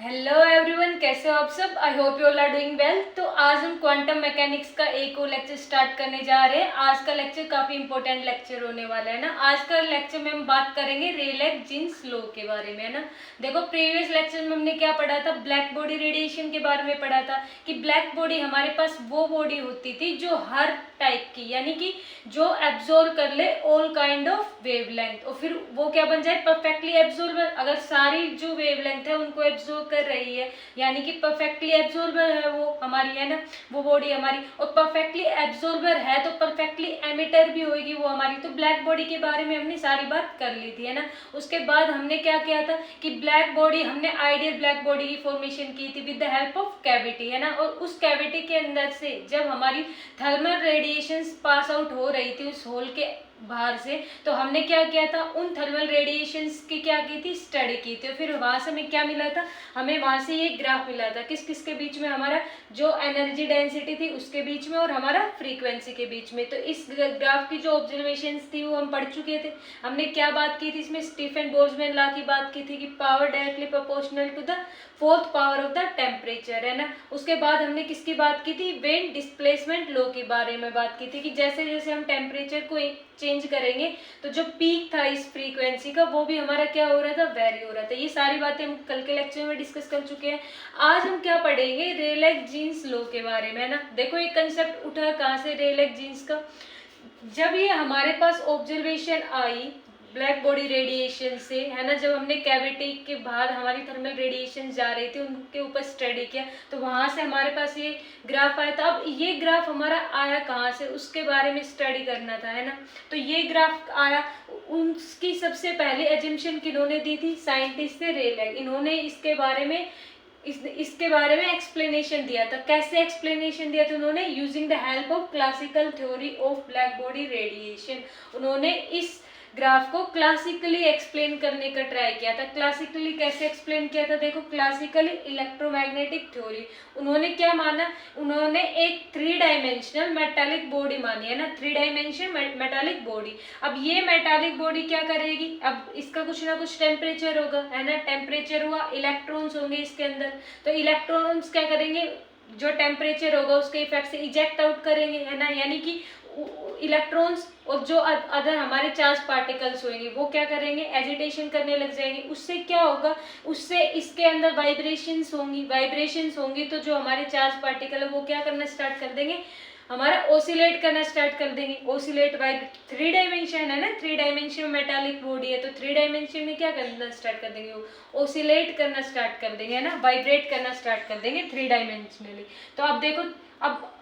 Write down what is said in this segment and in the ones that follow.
Hello everyone, कैसे हो आप सब। I hope you all are doing well. तो आज हम क्वांटम मैकेनिक्स का एक और लेक्चर स्टार्ट करने जा रहे हैं। आज का लेक्चर काफी इंपॉर्टेंट लेक्चर होने वाला है ना। आज का लेक्चर में हम बात करेंगे रेलेक्स जीन्स लॉ के बारे में, है ना। देखो, प्रीवियस लेक्चर में हमने क्या पढ़ा था, ब्लैक बॉडी रेडिएशन के बारे में पढ़ा था कि ब्लैक बॉडी हमारे पास वो बॉडी होती थी जो हर टाइप की, यानी कि जो एब्जॉर्ब कर ले ऑल काइंड ऑफ वेवलेंथ, और फिर वो क्या बन जाए, परफेक्टली एब्जॉर्बर। अगर सारी जो वेवलेंथ है उनको एब्जॉर्ब कर रही है, यानी कि परफेक्टली एब्जॉर्बर है वो हमारी, है ना, वो बॉडी हमारी। और परफेक्टली एब्जॉर्बर है तो परफेक्टली एमिटर भी होगी वो हमारी। तो ब्लैक बॉडी के बारे में हमने सारी बात कर ली थी, है ना। उसके बाद हमने क्या किया था कि ब्लैक बॉडी, हमने आइडियल ब्लैक बॉडी की फॉर्मेशन की थी with the help of cavity, है ना। और उस कैविटी के अंदर से जब हमारी थर्मल रेडिएशंस पास आउट हो रही थी उस होल के बाहर से, तो हमने क्या किया था, उन थर्मल रेडिएशंस की क्या की थी, स्टडी की थी। फिर वहां से हमें क्या मिला था, हमें वहां से ये ग्राफ मिला था, किस किस के बीच में, हमारा जो एनर्जी डेंसिटी थी उसके बीच में और हमारा फ्रीक्वेंसी के बीच में। तो इस ग्राफ की जो ऑब्जर्वेशंस थी वो हम पढ़ चुके थे। हमने क्या बात की थी इसमें, स्टीफन बोल्ट्जमैन लॉ की बात की थी कि power directly proportional to the fourth power of the temperature, है ना। उसके बाद हमने किसकी बात की थी, वेन डिस्प्लेसमेंट लॉ के बारे में बात की थी कि जैसे जैसे हम टेम्परेचर को चेंज करेंगे तो जो पीक था इस फ्रीक्वेंसी का वो भी हमारा क्या हो रहा था, वेरी हो रहा था। ये सारी बातें हम कल के लेक्चर में डिस्कस कर चुके हैं। आज हम क्या पढ़ेंगे, रेलेक्स जीन्स लॉ के बारे में, है ना। देखो, एक कंसेप्ट उठा कहाँ से, रेलेक्स जीन्स का। जब ये हमारे पास ऑब्जर्वेशन आई ब्लैक बॉडी रेडिएशन से, है ना, जब हमने कैविटी के बाहर हमारी थर्मल रेडिएशन जा रही थी उनके ऊपर स्टडी किया, तो वहां से हमारे पास ये ग्राफ आया था। अब ये ग्राफ हमारा आया कहाँ से, उसके बारे में स्टडी करना था, है ना। तो ये ग्राफ आया, उसकी सबसे पहले एजम्पशन किन्होंने दी थी, साइंटिस्ट थे रेलेक्स। इन्होंने इसके बारे में एक्सप्लेनेशन दिया था। कैसे एक्सप्लेनेशन दिया था उन्होंने, using the help of classical theory of black body radiation. उन्होंने इस ग्राफ को क्लासिकली एक्सप्लेन करने का ट्राई किया था। क्लासिकली कैसे एक्सप्लेन किया था, देखो, क्लासिकली इलेक्ट्रोमैग्नेटिक थ्योरी। उन्होंने क्या माना, उन्होंने एक 3 डायमेंशनल मेटालिक बॉडी मानी, है ना, 3 डायमेंशनल मेटालिक बॉडी। अब ये मेटालिक बॉडी क्या करेगी, अब इसका कुछ ना कुछ टेम्परेचर होगा, है ना। टेम्परेचर हुआ, इलेक्ट्रॉन्स होंगे इसके अंदर, तो इलेक्ट्रॉन्स क्या करेंगे, जो टेम्परेचर होगा उसके इफेक्ट से इजेक्ट आउट करेंगे, है ना। यानी कि इलेक्ट्रॉन्स और जो अदर हमारे चार्ज पार्टिकल्स होंगे वो क्या करेंगे, एजिटेशन करने लग जाएंगे। उससे क्या होगा, उससे इसके अंदर वाइब्रेशंस होंगी। तो जो हमारे चार्ज पार्टिकल है वो क्या करना स्टार्ट कर देंगे, हमारा ओसिलेट करना स्टार्ट कर देंगे। ओसिलेट बाय 3 डायमेंशन, है ना, 3 डायमेंशन में मेटालिक बॉडी है, तो 3 डायमेंशन में क्या करना स्टार्ट कर देंगे, ओसिलेट करना स्टार्ट कर देंगे, है ना, वाइब्रेट करना स्टार्ट कर देंगे 3 डायमेंशनली। तो अब देखो, अब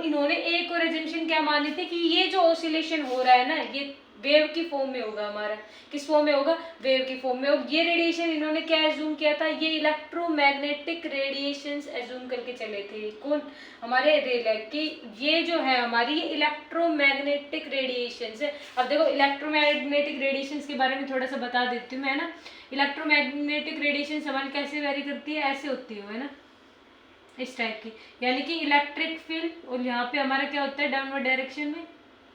इन्होंने एक और एजम्पशन क्या मानी थी कि ये जो ऑसिलेशन हो रहा है ना, ये वेव की फॉर्म में होगा हमारा। किस फॉर्म में होगा, वेव की फॉर्म में। और ये रेडिएशन इन्होंने क्या एज्यूम किया था, ये इलेक्ट्रोमैग्नेटिक रेडिएशंस एज्यूम करके चले थे। कौन, हमारे रेलेक्स की, ये जो है हमारी ये इलेक्ट्रोमैग्नेटिक रेडिएशंस है। अब देखो, इलेक्ट्रोमैग्नेटिक रेडिएशंस के बारे में थोड़ा सा बता देती हूँ मैं, ना। इलेक्ट्रोमैग्नेटिक रेडिएशंस हमारी कैसे वेरी करती है, ऐसे होती है ना, इस टाइप की। यानी कि इलेक्ट्रिक फील्ड, और यहाँ पे हमारा क्या होता है, डाउनवर्ड डायरेक्शन में,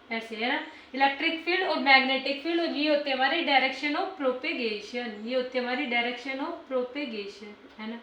ऐसे, है ना, इलेक्ट्रिक फील्ड और मैग्नेटिक फील्ड। और ये होते हैं हमारे डायरेक्शन ऑफ प्रोपेगेशन, ये होती है हमारी डायरेक्शन ऑफ प्रोपेगेशन, है ना।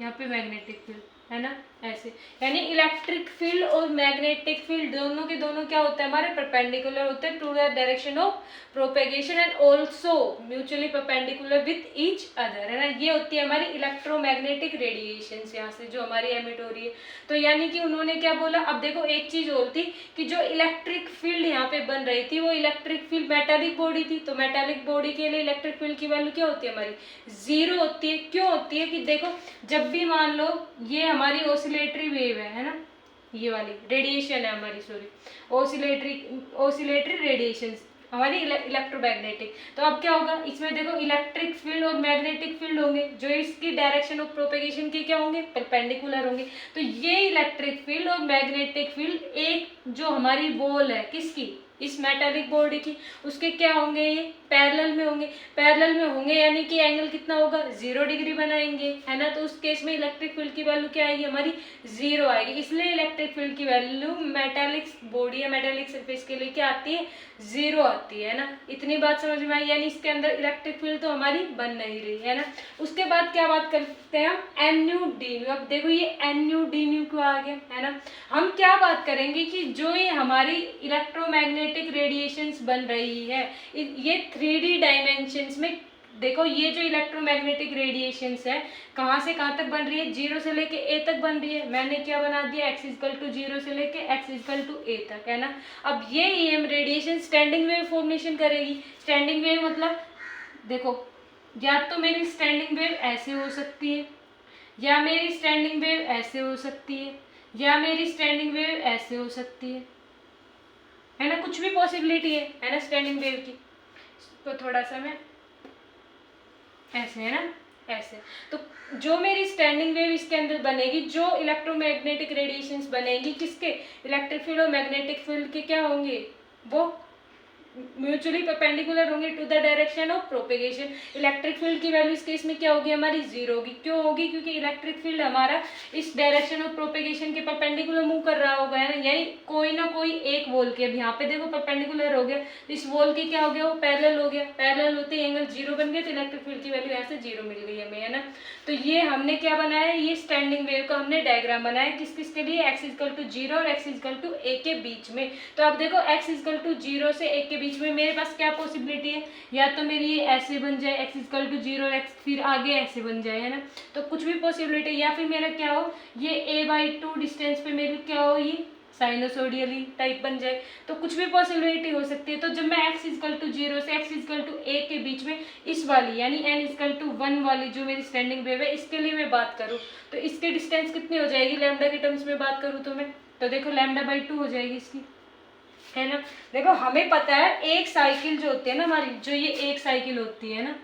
यहाँ पे मैग्नेटिक फील्ड, है ना, ऐसे। यानी इलेक्ट्रिक फील्ड और मैग्नेटिक फील्ड दोनों के दोनों क्या होता है, हमारे परपेंडिकुलर होते हैं to the direction of propagation and also mutually perpendicular with each other, है ना। ये होती है हमारी इलेक्ट्रोमैग्नेटिक रेडिएशन, यहाँ से जो हमारी एमिट हो रही है। तो यानी कि उन्होंने क्या बोला, अब देखो, एक चीज और थी कि जो इलेक्ट्रिक फील्ड यहाँ पे बन रही थी वो इलेक्ट्रिक फील्ड मेटालिक बॉडी थी। तो मेटालिक बॉडी के लिए इलेक्ट्रिक फील्ड की वैल्यू क्या होती है, हमारी 0 होती है। क्यों होती है कि देखो, जब भी मान लो ये हमारी ऑसिलेटरी वेव है ना, ये वाली रेडिएशन है हमारी, सॉरी, ऑसिलेटरी रेडिएशन हमारी इलेक्ट्रोमैग्नेटिक। तो अब क्या होगा, इसमें देखो इलेक्ट्रिक फील्ड और मैग्नेटिक फील्ड होंगे जो इसकी डायरेक्शन ऑफ प्रोपेगेशन के क्या होंगे, परपेंडिकुलर होंगे। तो ये इलेक्ट्रिक फील्ड और मैग्नेटिक फील्ड एक जो हमारी वॉल है किसकी, इस मेटालिक बॉडी की, उसके क्या होंगे, ये पैरेलल में होंगे। पैरेलल में होंगे यानी कि एंगल कितना होगा, 0 डिग्री बनाएंगे, है ना। तो उस केस में इलेक्ट्रिक फील्ड की वैल्यू क्या आएगी हमारी, 0 आएगी। इसलिए इलेक्ट्रिक फील्ड की वैल्यू मेटालिक बॉडी या मेटालिक सरफेस के लिए क्या आती है, 0 आती है ना। इतनी बात समझ में आई, यानी इसके अंदर इलेक्ट्रिक फील्ड तो हमारी बन नहीं रही है ना। उसके बाद क्या बात करते हैं हम, एन न्यू डी न्यू। अब देखो ये एन न्यू डी न्यू क्यों आ गया, है ना। हम क्या बात करेंगे कि जो ये हमारी इलेक्ट्रोमैग्नेटिक रेडिएशंस बन रही है, ये 3D डायमेंशंस में, देखो ये जो इलेक्ट्रोमैग्नेटिक रेडिएशंस है कहाँ से कहाँ तक बन रही है, 0 से लेके a तक बन रही है। मैंने क्या बना दिया, x इक्वल टू 0 से लेके x इक्वल टू a तक, है ना। अब ये EM radiation standing wave formation करेगी। स्टैंडिंग वेव मतलब देखो, या तो मेरी स्टैंडिंग वेव ऐसे हो सकती है, या मेरी स्टैंडिंग वेव ऐसे हो सकती है, या मेरी स्टैंडिंग वेव ऐसे हो सकती है ना। कुछ भी पॉसिबिलिटी है ना स्टैंडिंग वेव की। तो थोड़ा सा मैं ऐसे, है ना, ऐसे। तो जो मेरी स्टैंडिंग वेव इसके अंदर बनेगी, जो इलेक्ट्रोमैग्नेटिक रेडिएशंस बनेगी किसके, इलेक्ट्रिक फील्ड और मैग्नेटिक फील्ड के क्या होंगे, वो म्यूचुअली परपेंडिकुलर होंगे to the direction of propagation. Electric field की वैल्यू इस केस में क्या होगी हमारी, 0 होगी। क्यों होगी, क्योंकि इलेक्ट्रिक फील्ड हमारा इस डायरेक्शन ऑफ प्रोपेगेशन के परपेंडिकुलर मूव कर रहा होगा, है ना। यानी कोई ना कोई एक वॉल के, अब यहाँ पे देखो परपेंडिकुलर हो गया, इस वॉल की क्या हो गया, वो पैरेलल हो गया। पैरेलल होते ही एंगल 0 बन गया, तो इलेक्ट्रिक फील्ड की वैल्यू यहाँ से 0 मिल गई हमें, है ना। तो ये हमने क्या बनाया है, ये स्टैंडिंग वेव का हमने डायग्राम बनाया, किस किस के लिए, x इक्वल टू 0 और x इक्वल टू a के बीच में। तो अब देखो x इक्वल टू 0 से a के बीच में मेरे पास क्या पॉसिबिलिटी है, या तो मेरी ये ऐसे बन जाए x इक्वल टू 0 और x फिर आगे ऐसे बन जाए, है ना। तो कुछ भी पॉसिबिलिटी, या फिर मेरा क्या हो, ये a/2 डिस्टेंस पे मेरी क्या हो, ये साइनोसोडियली टाइप बन जाए। तो कुछ भी पॉसिबिलिटी हो सकती है। तो जब मैं x इक्वल टू 0 से x इक्वल टू a के बीच में इस वाली यानी n इक्वल टू 1 वाली जो मेरी स्टैंडिंग वेव है, इसके लिए मैं बात करूँ तो इसकी डिस्टेंस कितनी हो जाएगी, लैम्डा के टर्म्स में बात करूँ तो मैं, तो देखो λ/2 हो जाएगी इसकी, है ना। देखो हमें पता है एक साइकिल जो होती है ना हमारी, जो ये एक साइकिल होती है ना,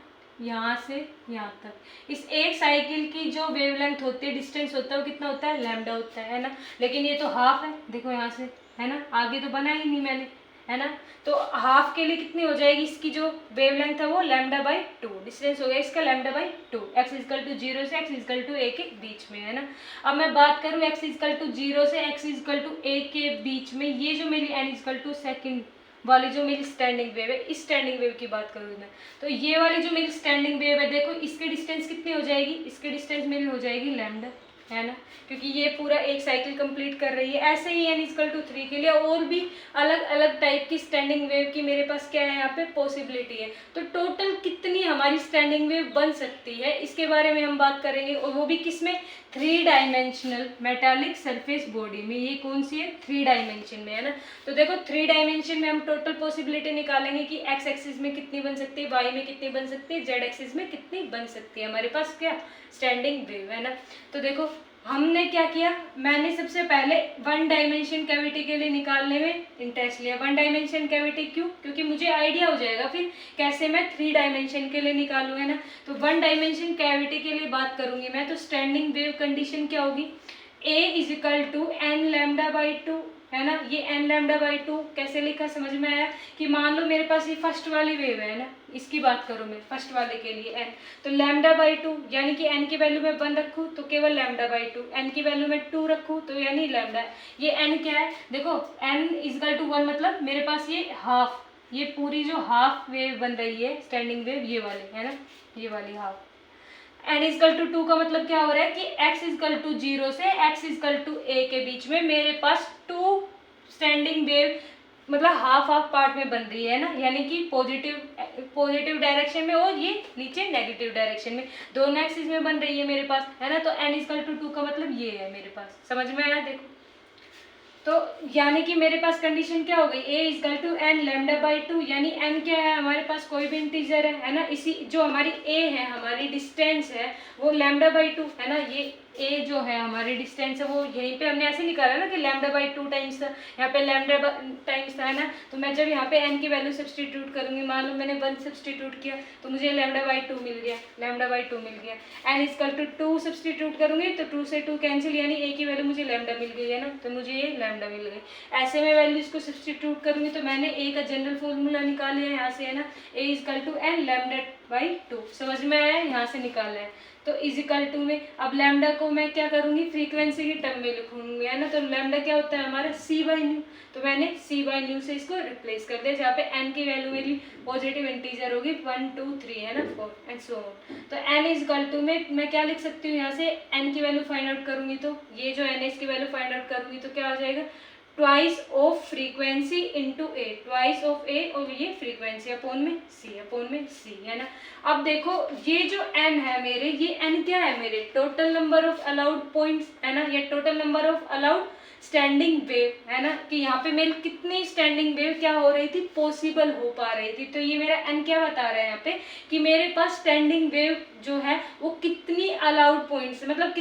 यहाँ से यहाँ तक, इस एक साइकिल की जो वेवलेंथ होती है, डिस्टेंस होता है, वो कितना होता है, लैम्डा होता है ना। लेकिन ये तो हाफ है, देखो यहाँ से, है ना, आगे तो बना ही नहीं मैंने, है ना। तो हाफ के लिए कितनी हो जाएगी, इसकी जो वेवलेंथ है वो λ/2, डिस्टेंस हो गया इसका λ/2, x इक्वल टू 0 से x इक्वल टू a के बीच में, है ना। अब मैं बात करूँ x इक्वल टू 0 से x इक्वल टू a के बीच में, ये जो मेरी n इक्वल टू सेकेंड वाली जो मेरी स्टैंडिंग वेव है, इस स्टैंडिंग वेव की बात करूँ मैं, तो ये वाली जो मेरी स्टैंडिंग वेव है, देखो इसकी डिस्टेंस कितनी हो जाएगी, इसकी डिस्टेंस मेरी हो जाएगी लैम्डा, है ना, क्योंकि ये पूरा एक साइकिल कंप्लीट कर रही है। ऐसे ही n इक्वल टू 3 के लिए और भी अलग अलग टाइप की स्टैंडिंग वेव की मेरे पास क्या है यहाँ पे पॉसिबिलिटी है। तो टोटल कितनी हमारी स्टैंडिंग वेव बन सकती है, इसके बारे में हम बात करेंगे, और वो भी किसमें, 3 डायमेंशनल मेटालिक सरफेस बॉडी में। ये कौन सी है, 3 डायमेंशन में, है ना। तो देखो 3 डायमेंशन में हम टोटल पॉसिबिलिटी निकालेंगे कि x एक्सिस में कितनी बन सकती है, y में कितनी बन सकती है, z एक्सिस में कितनी बन सकती है हमारे पास क्या स्टैंडिंग वेव, है ना। तो देखो हमने क्या किया, मैंने सबसे पहले 1 डायमेंशन कैविटी के लिए निकालने में इंटरेस्ट लिया। 1 डायमेंशन कैविटी क्यों, क्योंकि मुझे आइडिया हो जाएगा फिर कैसे मैं 3 डायमेंशन के लिए निकालूँ, है ना। तो 1 डायमेंशन कैविटी के लिए बात करूँगी मैं, तो स्टैंडिंग वेव कंडीशन क्या होगी, a is equal to n λ/2, है ना। ये n λ/2 कैसे लिखा समझ में आया, कि मान लो मेरे पास ये फर्स्ट वाली वेव है ना, इसकी बात करूँ मैं फर्स्ट वाले के लिए n, तो λ/2 यानी कि n की वैल्यू मैं 1 रखूँ तो केवल λ/2, n की वैल्यू मैं 2 रखूँ तो यानी लैम्डा। ये n क्या है, देखो n इक्वल टू 1 मतलब मेरे पास ये हाफ, ये पूरी जो हाफ वेव बन रही है स्टैंडिंग वेव, ये वाली, है ना, ये वाली हाफ। n इक्वल टू 2 का मतलब क्या हो रहा है कि x इक्वल टू 0 से x इक्वल टू a के बीच में मेरे पास 2 स्टैंडिंग वेव मतलब हाफ हाफ पार्ट में बन रही है ना, यानी कि पॉजिटिव डायरेक्शन में और ये नीचे नेगेटिव डायरेक्शन में, दोनों एक्सिस में बन रही है मेरे पास, है ना। तो n इक्वल टू 2 का मतलब ये है मेरे पास, समझ में आया। देखो तो यानी कि मेरे पास कंडीशन क्या हो गई, a इक्वल टू n λ/2, यानी n क्या है हमारे पास कोई भी इंटीजर है ना। इसी जो हमारी a है, हमारी डिस्टेंस है वो λ/2, है ना। ये ए जो है हमारी डिस्टेंस है वो यहीं पे हमने ऐसे निकाला ना कि λ/2 टाइम्स था, यहाँ पे लैम्डा टाइम्स था, है ना। तो मैं जब यहाँ पे एन की वैल्यू सब्सटीट्यूट करूंगी, मान लो मैंने 1 सब्सटीट्यूट किया तो मुझे λ/2 मिल गया, λ/2 मिल गया। एन इक्वल टू 2 सब्सटीट्यूट करूंगी तो 2 से 2 कैंसिल, यानी ए की वैल्यू मुझे लैम्डा मिल गई है ना, तो मुझे ये लैम्डा मिल गई। ऐसे में वैल्यूज को सब्सटीट्यूट करूंगी तो मैंने ए का जनरल फॉर्मूला निकाल लिया यहाँ से, है ना, ए इक्वल टू एन λ/2, समझ में आया, यहाँ से निकाला है। तो इजिकल टू में अब लैम्डा को मैं क्या करूंगी, फ्रीक्वेंसी की टर्म में लिखूंगी, है ना। तो लैम्डा क्या होता है हमारा c/न्यू, तो मैंने c/न्यू से इसको रिप्लेस कर दिया, जहाँ पे n की वैल्यू मेरी पॉजिटिव इंटीजर होगी 1 2 3, है ना, 4 एंड सो ऑन। तो n इजिकल टू में मैं क्या लिख सकती हूँ, यहाँ से n की वैल्यू फाइंड आउट करूंगी तो ये जो n की वैल्यू फाइंड आउट करूंगी तो क्या हो जाएगा, twice of frequency into a, twice of a और ये फ्रीक्वेंसी अपॉन में सी, है ना। अब देखो ये जो n है मेरे, ये n क्या है मेरे, total number of allowed points, है ना, ये total number of allowed standing wave, है ना, कि यहाँ पे मेरी कितनी स्टैंडिंग वेव क्या हो रही थी, पॉसिबल हो पा रही थी। तो ये मेरा n क्या बता रहा है यहाँ पे कि मेरे पास स्टैंडिंग वेव जो है वो कितनी अलाउड पॉइंट्स, मतलब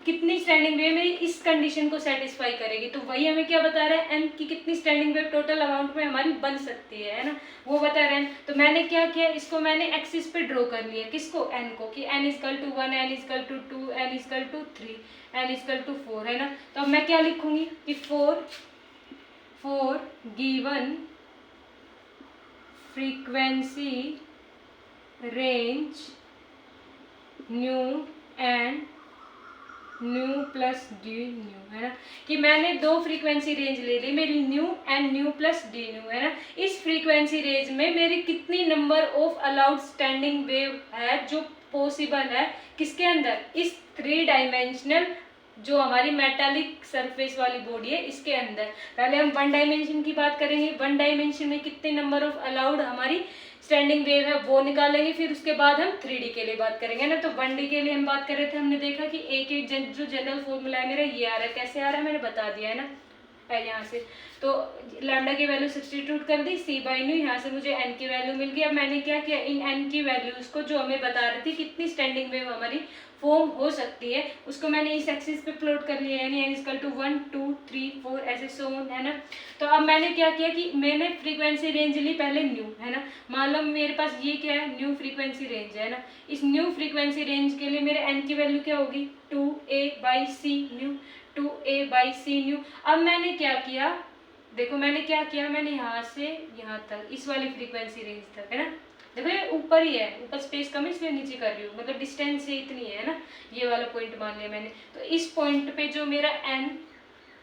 कितनी स्टैंडिंग वेव में इस कंडीशन को सेटिस्फाई करेगी। तो वही हमें क्या बता रहा है, n की कितनी स्टैंडिंग वेव टोटल अमाउंट में हमारी बन सकती है ना, वो बता रहे हैं। तो मैंने क्या किया, इसको मैंने एक्सिस पे ड्रॉ कर लिया, किसको, n को, कि n equal to 1, n equal to 2, n equal to 3, n equal to 4, है ना। तो अब मैं क्या लिखूंगी कि for given frequency range nu and nu plus D nu, है ना, कि मैंने दो फ्रीक्वेंसी रेंज ले ली मेरी, new and nu plus D nu, है ना। इस फ्रीक्वेंसी रेंज में मेरी कितनी number of allowed standing wave है जो पॉसिबल है, किसके अंदर, इस 3 डायमेंशनल जो हमारी मेटालिक सरफेस वाली बॉडी है इसके अंदर। पहले हम 1 डायमेंशन की बात करेंगे, 1 डायमेंशन में कितने नंबर ऑफ अलाउड हमारी स्टैंडिंग वेव है वो निकालेंगे, फिर उसके बाद हम 3D के लिए बात करेंगे ना। तो 1D के लिए हम बात कर रहे थे, हमने देखा कि ए के जो जनरल फॉर्मूला है मेरा ये आ रहा है, कैसे आ रहा है मैंने बता दिया है ना, यहाँ से। तो लैम्डा की वैल्यू सब्स्टिट्यूट कर दी, c/न्यू, यहाँ से मुझे n की वैल्यू मिल गई। अब मैंने क्या किया, इन n की वैल्यूज को जो हमें बता रही थी कितनी स्टैंडिंग वेव हमारी फॉर्म हो सकती है, उसको मैंने इस एक्सिस पे प्लॉट कर लिया, यानी n इक्वल टू 1 2 3 4 ऐसे सो ऑन, है ना। तो अब मैंने क्या किया कि मैंने फ्रीक्वेंसी रेंज ली पहले न्यू, है ना, मान लो मेरे पास ये क्या है, न्यू फ्रीक्वेंसी रेंज है ना। इस न्यू फ्रीक्वेंसी रेंज के लिए मेरे n की वैल्यू क्या होगी, 2a/c न्यू, 2a/c न्यू। अब मैंने क्या किया, देखो मैंने क्या किया, मैंने यहाँ से यहाँ तक इस वाली फ्रीक्वेंसी रेंज तक, है ना, देखो ये ऊपर ही है, ऊपर स्पेस कम है इसलिए नीचे कर रही हूँ, मतलब डिस्टेंस से इतनी है ना, ये वाला पॉइंट मान लिया मैंने। तो इस पॉइंट पे जो मेरा n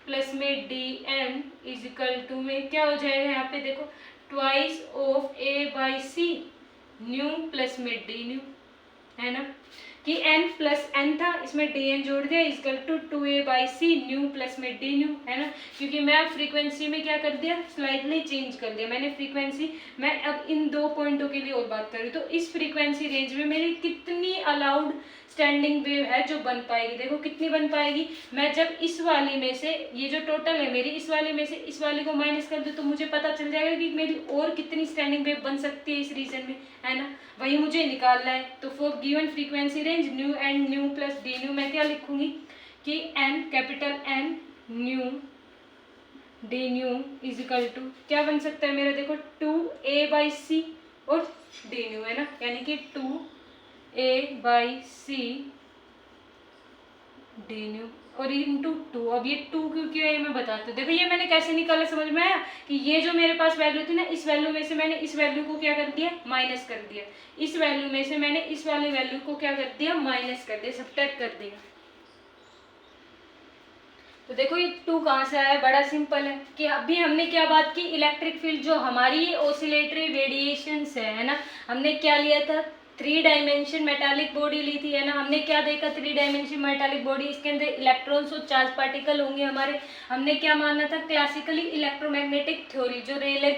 प्लस में dn इज इक्वल टू में क्या हो जाएगा, यहाँ पे देखो twice of a/c new plus में d न्यू, है ना, कि n प्लस n था, इसमें dn जोड़ दिया, equal to 2a/c nu plus में d न्यू, है ना। क्योंकि मैं अब फ्रीक्वेंसी में क्या कर दिया, स्लाइडली चेंज कर दिया मैंने फ्रीक्वेंसी। मैं अब इन दो पॉइंटों के लिए और बात कर रही हूँ। तो इस फ्रीक्वेंसी रेंज में मेरी कितनी अलाउड स्टैंडिंग वेव है जो बन पाएगी, देखो कितनी बन पाएगी। मैं जब इस वाली में से, ये जो टोटल है मेरी, इस वाली में से इस वाली को माइनस कर दूँ तो मुझे पता चल जाएगा कि मेरी और कितनी स्टैंडिंग वेव बन सकती है इस रीजन में, है ना, वही मुझे निकालना है। तो for given frequency range nu and nu plus D nu मैं क्या लिखूंगी कि n capital N nu D nu is equal to क्या बन सकता है मेरा, देखो 2a/c और डी न्यू, है ना, यानी कि 2a/c डी न्यू और इंटू 2। अब ये 2 क्योंकि है मैं बताती हूँ। देखो ये मैंने कैसे निकाला, समझ में आया कि ये जो मेरे पास वैल्यू थी ना, इस वैल्यू में से मैंने इस वैल्यू को क्या कर दिया, माइनस कर दिया। इस वैल्यू में से मैंने इस वाली वैल्यू को क्या कर दिया, माइनस कर दिया, सब्ट्रैक्ट कर दिया। तो देखो ये 2 कहाँ से आया, बड़ा सिंपल है कि अभी हमने क्या बात की, इलेक्ट्रिक फील्ड जो हमारी ऑसिलेटरी रेडिएशंस है ना, हमने क्या लिया था, 3 डायमेंशन मेटालिक बॉडी ली थी, है ना। हमने क्या देखा, 3 डायमेंशन मेटालिक बॉडी, इसके अंदर इलेक्ट्रॉन्स और चार्ज पार्टिकल होंगे हमारे। हमने क्या माना था, क्लासिकली इलेक्ट्रोमैग्नेटिक थ्योरी जो रेले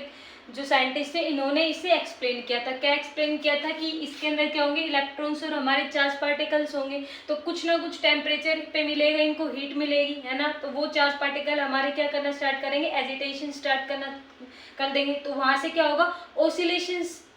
जो साइंटिस्ट है इन्होंने इसे एक्सप्लेन किया था। क्या एक्सप्लेन किया था कि इसके अंदर क्या होंगे, इलेक्ट्रॉन्स और हमारे चार्ज पार्टिकल्स होंगे। तो कुछ ना कुछ टेम्परेचर पे मिलेगा, इनको हीट मिलेगी, है ना। तो वो चार्ज पार्टिकल हमारे क्या करना स्टार्ट करेंगे, एजिटेशन स्टार्ट करना कर देंगे। तो वहाँ से क्या होगा,